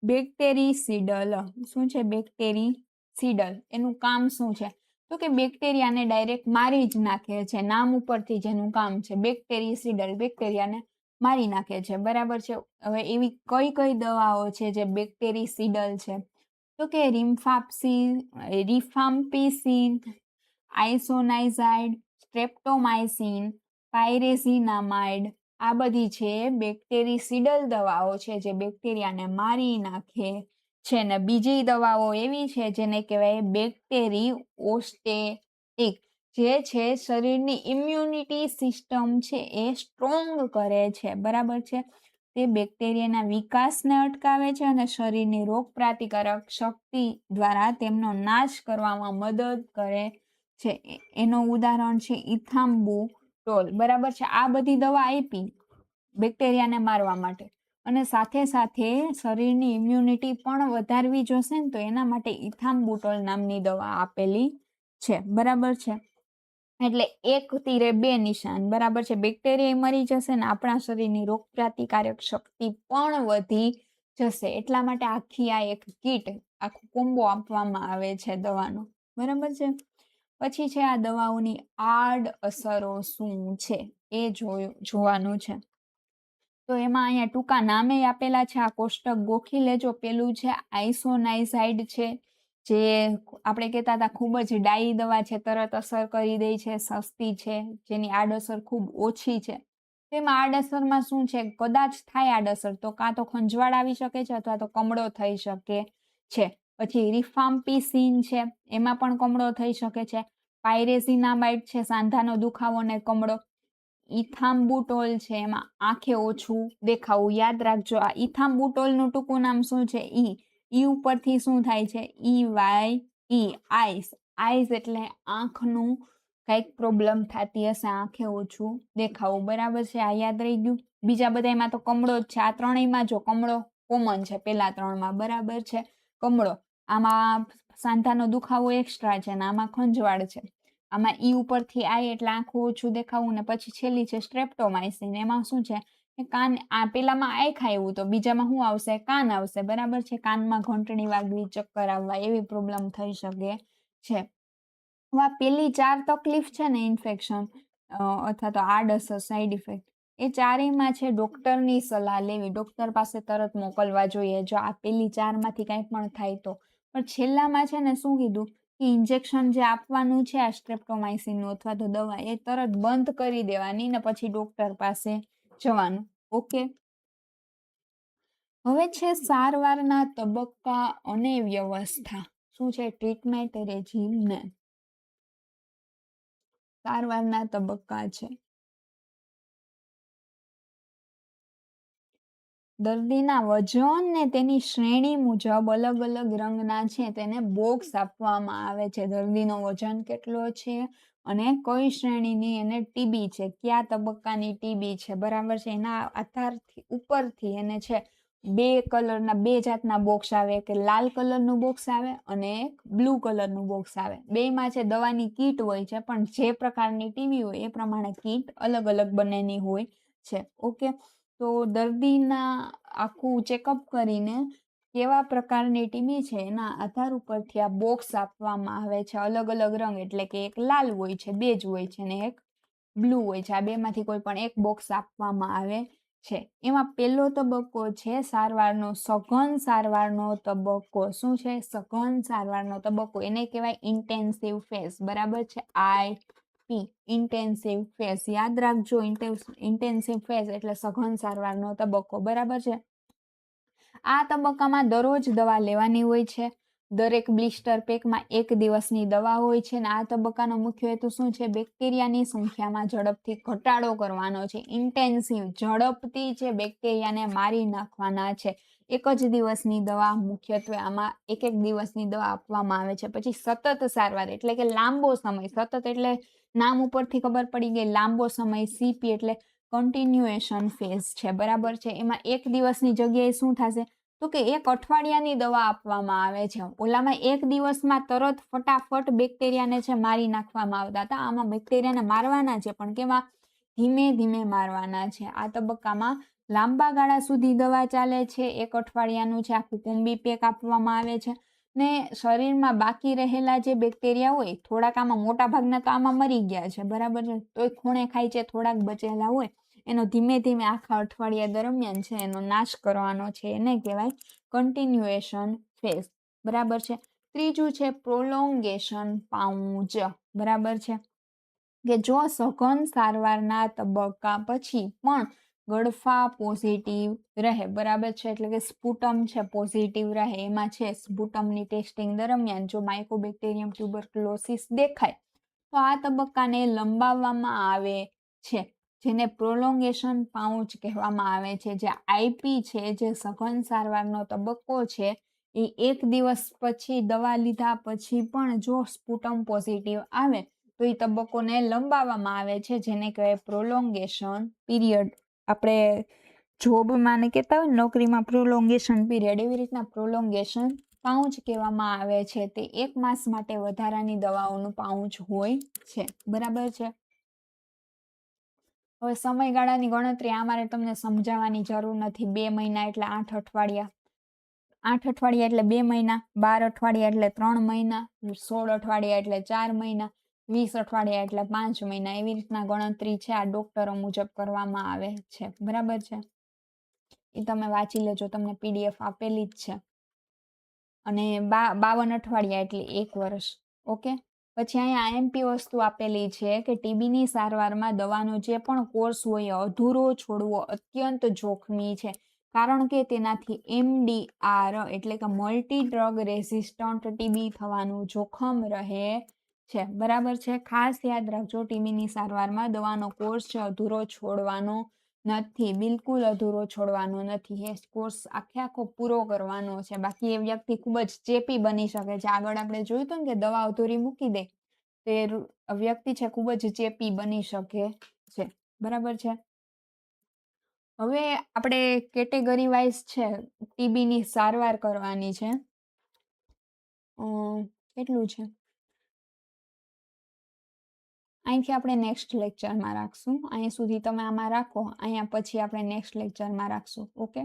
બેક્ટેરિસિડલ. શું છે? બેક્ટેરિસિડલ. એનું કામ શું છે તો કે બેક્ટેરિયાને ડાયરેક્ટ મારી જ નાખે છે, નામ ઉપરથી જેનું કામ છે બેક્ટેરિસિડલ, બેક્ટેરિયાને મારી નાખે છે, બરાબર છે. હવે એવી કઈ કઈ દવાઓ છે જે બેક્ટેરિસિડલ છે તો કે રિફામ્પિસિન, આઇસોનાઇઝાઇડ, સ્ટ્રેપ્ટોમાઇસિન, પાયરેઝિનામાઇડ, આ બધી છે બેક્ટેરિસિડલ દવાઓ છે જે બેક્ટેરિયાને મારી નાખે છે, ને બીજી દવાઓ એવી છે જેને કહેવાય બેક્ટેરિઓસ્ટેટિક, જે છે શરીરની ઇમ્યુનિટી સિસ્ટમ છે એ સ્ટ્રોંગ કરે છે, બરાબર છે. તે બેક્ટેરિયાના વિકાસને અટકાવે છે અને શરીરની રોગ પ્રતિકારક શક્તિ દ્વારા તેમનો નાશ કરવામાં મદદ કરે છે. એનું ઉદાહરણ છે ઇથામ્બુટોલ, બરાબર છે. આ બધી દવા આપી બેક્ટેરિયાને મારવા માટે, અને સાથે સાથે શરીરની ઇમ્યુનિટી પણ વધારવી જોશે ને, તો એના માટે ઇથામ્બુટોલ નામની દવા આપેલી છે, બરાબર છે. એટલે એક તીરે બે નિશાન, બરાબર છે. બેક્ટેરિયા મરી જશે ને આપણા શરીરની રોગ પ્રતિકારક શક્તિ પણ વધી જશે. એટલા માટે આખી આ એક કીટ, આખું કોમ્બો આપવામાં આવે છે દવાનો, બરાબર છે. પછી છે આ દવાઓની આડ અસરો શું છે એ જોવાનું છે. તો એમાં અહીંયા ટૂંકા નામે આપેલા છે, આ કોષ્ટક ગોખી લેજો. પેલું છે આઇસોનાઇઝાઇડ છે, જે આપણે કહેતા હતા ખૂબ જ ડાઈ દવા છે, તરત અસર કરી દે છે, સસ્તી છે, જેની આડઅસર ખૂબ ઓછી છે. તેમાં આડઅસરમાં શું છે, કદાચ થાય આડઅસર તો કાં તો ખંજવાળ આવી શકે છે અથવા તો કમળો થઈ શકે છે. પછી રિફામ્પિસિન છે, એમાં પણ કમળો થઈ શકે છે. પાયરેસિનામાઇડ છે, સાંધાનો દુખાવો ને કમળો. ઇથામ્બુટોલ છે, એમાં આંખે ઓછું દેખાવું. યાદ રાખજો, આ ઇથામ્બુટોલનું ટૂંકું નામ શું છે? ઈ ઉપરથી શું થાય છે? આઈસ. આઈસ એટલે આંખનું કઈક પ્રોબ્લેમ થતી હશે, આંખે ઓછું દેખાવું, બરાબર છે. આ યાદ રહી ગયું. બીજા બધામાં તો કમળો જ છે. આ ત્રણેયમાં જો કમળો કોમન છે, પેલા ત્રણમાં, બરાબર છે. કમળો, આમાં સાંધાનો દુખાવો એક્સ્ટ્રા છે ને આમાં ખંજવાળ છે. આમાં ઈ ઉપરથી આઈ એટલે આંખું ઓછું દેખાવું, ને પછી છેલ્લી છે સ્ટ્રેપ્ટોમાઇસિન. એમાં શું છે, કાન, આ પેલામાં આંખ આવ્યું તો બીજામાં શું આવશે? કાન આવશે, બરાબર છે. કાનમાં ઘંટડી વાગવી, ચક્કર આવવા, એવી પ્રોબ્લેમ થઈ શકે છે. આ પેલી 4 તકલીફ છે ને, ઇન્ફેક્શન અથવા તો આડઅસર, સાઈડ ઇફેક્ટ, એ ચારેયમાં છે ડોક્ટરની સલાહ લેવી, ડોક્ટર પાસે તરત મોકલવા જોઈએ જો આ પેલી 4માંથી કંઈ પણ થાય તો. પણ છેલ્લામાં છે ને શું કીધું કે ઇન્જેક્શન જે આપવાનું છે આ સ્ટ્રેપ્ટોમાઇસિનનું અથવા તો દવા, એ તરત બંધ કરી દેવાની ને પછી ડોક્ટર પાસે જવાનું. ઓકે. હવે છે સારવારના તબક્કા અને વ્યવસ્થા. શું છે? ટ્રીટમેન્ટ રેજીમ ને સારવારના તબક્કા છે. દર્દીના વજન ને તેની શ્રેણી મુજબ અલગ અલગ રંગના છે તેને બોક્સ આપવામાં આવે છે. દર્દીનો વજન કેટલો છે અને કઈ શ્રેણીની એને ટીબી છે, કયા તબક્કાની ટીબી છે, બરાબર છે. એના આધારથી ઉપરથી એને છે બે જાતના બોક્સ આવે, કે લાલ કલરનું બોક્સ આવે અને એક બ્લુ કલરનું બોક્સ આવે. બેમાં છે દવાની કીટ હોય છે, પણ જે પ્રકારની ટીબી હોય એ પ્રમાણે કીટ અલગ અલગ બંનેની હોય છે. ઓકે. તો દર્દીના આખું ચેકઅપ કરીને કેવા પ્રકારની ટીબી છે એના આધાર ઉપરથી આ બોક્સ આપવામાં આવે છે. અલગ અલગ રંગ, એટલે કે એક લાલ હોય છે, બે જ હોય છે, ને એક બ્લુ હોય છે. આ બેમાંથી કોઈ પણ એક બોક્સ આપવામાં આવે છે. એમાં પહેલો તબક્કો છે સારવારનો સઘન સારવારનો તબક્કો. શું છે? સઘન સારવારનો તબક્કો. એને કહેવાય ઇન્ટેન્સિવ ફેઝ, બરાબર છે. ઇન્ટેન્સિવ ફેઝ યાદ રાખજો. ઇન્ટેન્સિવ ફેઝ એટલે સઘન સારવારનો તબક્કો, બરાબર છે. આ તબક્કામાં દરરોજ દવા લેવાની હોય છે. દરેક બ્લિસ્ટર પેકમાં 1 દિવસની દવા હોય છે. અને આ તબક્કાનો મુખ્ય હેતુ શું છે? બેક્ટેરિયાની સંખ્યામાં ઝડપથી ઘટાડો કરવાનો છે. ઇન્ટેન્સિવ, ઝડપથી છે બેક્ટેરિયાને મારી નાખવાના છે. 1 જ દિવસની દવા, મુખ્યત્વે આમાં 1 દિવસની દવા આપવામાં આવે છે. પછી સતત સારવાર, એટલે કે લાંબો સમય. સતત એટલે નામ ઉપરથી ખબર પડી ગઈ, લાંબો સમય. સીપી એટલે કન્ટિન્યુએશન ફેઝ છે, બરાબર છે. એમાં 1 દિવસની જગ્યાએ શું થશે? તો કે 1 અઠવાડિયાની દવા આપવામાં આવે છે. ઓલામાં 1 દિવસમાં તરત ફટાફટ બેક્ટેરિયાને છે મારી નાખવામાં આવતા હતા. આમાં બેક્ટેરિયાને મારવાના છે, પણ કેવા? ધીમે ધીમે મારવાના છે. આ તબક્કામાં લાંબા ગાળા સુધી દવા ચાલે છે. 1 અઠવાડિયાનું છે આખું કોમ્બી પેક આપવામાં આવે છે. ને શરીરમાં બાકી રહેલા જે બેક્ટેરિયા હોય, થોડાક આમાં, મોટા ભાગના તો આમાં મરી ગયા છે, બરાબર છે. તોય ખૂણે ખાય છે, થોડાક બચેલા હોય, એનો ધીમે ધીમે આખા અઠવાડિયા દરમિયાન છે એનો નાશ કરવાનો છે. એને કહેવાય કન્ટિન્યુએશન ફેઝ, બરાબર છે. ત્રીજું છે પ્રોલોંગેશન પાઉચ, બરાબર છે. કે જો સઘન સારવારના તબક્કા પછી પણ ગળફા પોઝિટિવ રહે, બરાબર છે. એટલે કે સ્પુટમ છે પોઝિટિવ રહે. એમાં છે સ્પુટમની ટેસ્ટિંગ દરમિયાન જો માઇકોબેક્ટેરિયમ ટ્યુબરક્લોસિસ દેખાય તો આ તબક્કાને લંબાવવામાં આવે છે, જેને પ્રોલોંગેશન પાઉચ કહેવામાં આવે છે. જે આઈપી છે, જે સઘન સારવારનો તબક્કો છે, એ 1 દિવસ પછી દવા લીધા પછી પણ જો સ્પુટમ પોઝિટિવ આવે તો એ તબક્કોને લંબાવવામાં આવે છે, જેને કહેવાય પ્રોલોંગેશન પીરિયડ. આપણે જોબમાં ને કહેતા હોય નોકરીમાં પ્રોલોંગેશન પીરિયડ, એવી રીતના પ્રોલોંગેશન પાઉચ કહેવામાં આવે છે. તે 1 માસ માટે વધારાની દવાઓનું પાઉચ હોય છે, બરાબર છે. હવે સમયગાળાની ગણતરી આ મારે તમને સમજાવવાની જરૂર નથી. 2 મહિના એટલે 8 અઠવાડિયા, 8 અઠવાડિયા એટલે 2 મહિના, 12 અઠવાડિયા એટલે 3 મહિના, 16 અઠવાડિયા એટલે 4 મહિના, 20 અઠવાડિયા એટલે 5 મહિના. એવી રીતના ગણતરી છે આ ડોક્ટરો મુજબ કરવામાં આવે છે, બરાબર છે. એ તમે વાંચી લેજો, તમને પીડીએફ આપેલી જ છે. અને 52 અઠવાડિયા એટલે 1 વર્ષ. ઓકે. પછી અહીંયા એમપી વસ્તુ આપેલી છે કે ટીબીની સારવારમાં દવાનો જે પણ કોર્સ હોય અધૂરો છોડવો અત્યંત જોખમી છે, કારણ કે તેનાથી એમડીઆર એટલે કે મલ્ટી ડ્રગ રેઝિસ્ટન્ટ ટીબી થવાનું જોખમ રહે છે, બરાબર છે. ખાસ યાદ રાખજો, ટીબીની સારવારમાં દવાનો કોર્સ છે અધૂરો છોડવાનો નથી, બિલકુલ અધૂરો છોડવાનો નથી. એ કોર્સ આખો પૂરો કરવાનો છે. બાકી એ વ્યક્તિ ખૂબ જ ચેપી બની શકે છે. આગળ આપણે જોયું હતું ને કે દવા અધૂરી મૂકી દે તે વ્યક્તિ છે ખૂબ જ ચેપી બની શકે છે, બરાબર છે. હવે આપણે કેટેગરી વાઇઝ છે ટીબીની સારવાર કરવાની છે. કેટલું છે અહીંથી આપણે નેક્સ્ટ લેક્ચરમાં રાખશું. અહીં સુધી તમે આમાં રાખો, અહીંયા પછી આપણે નેક્સ્ટ લેક્ચરમાં રાખશું. ઓકે.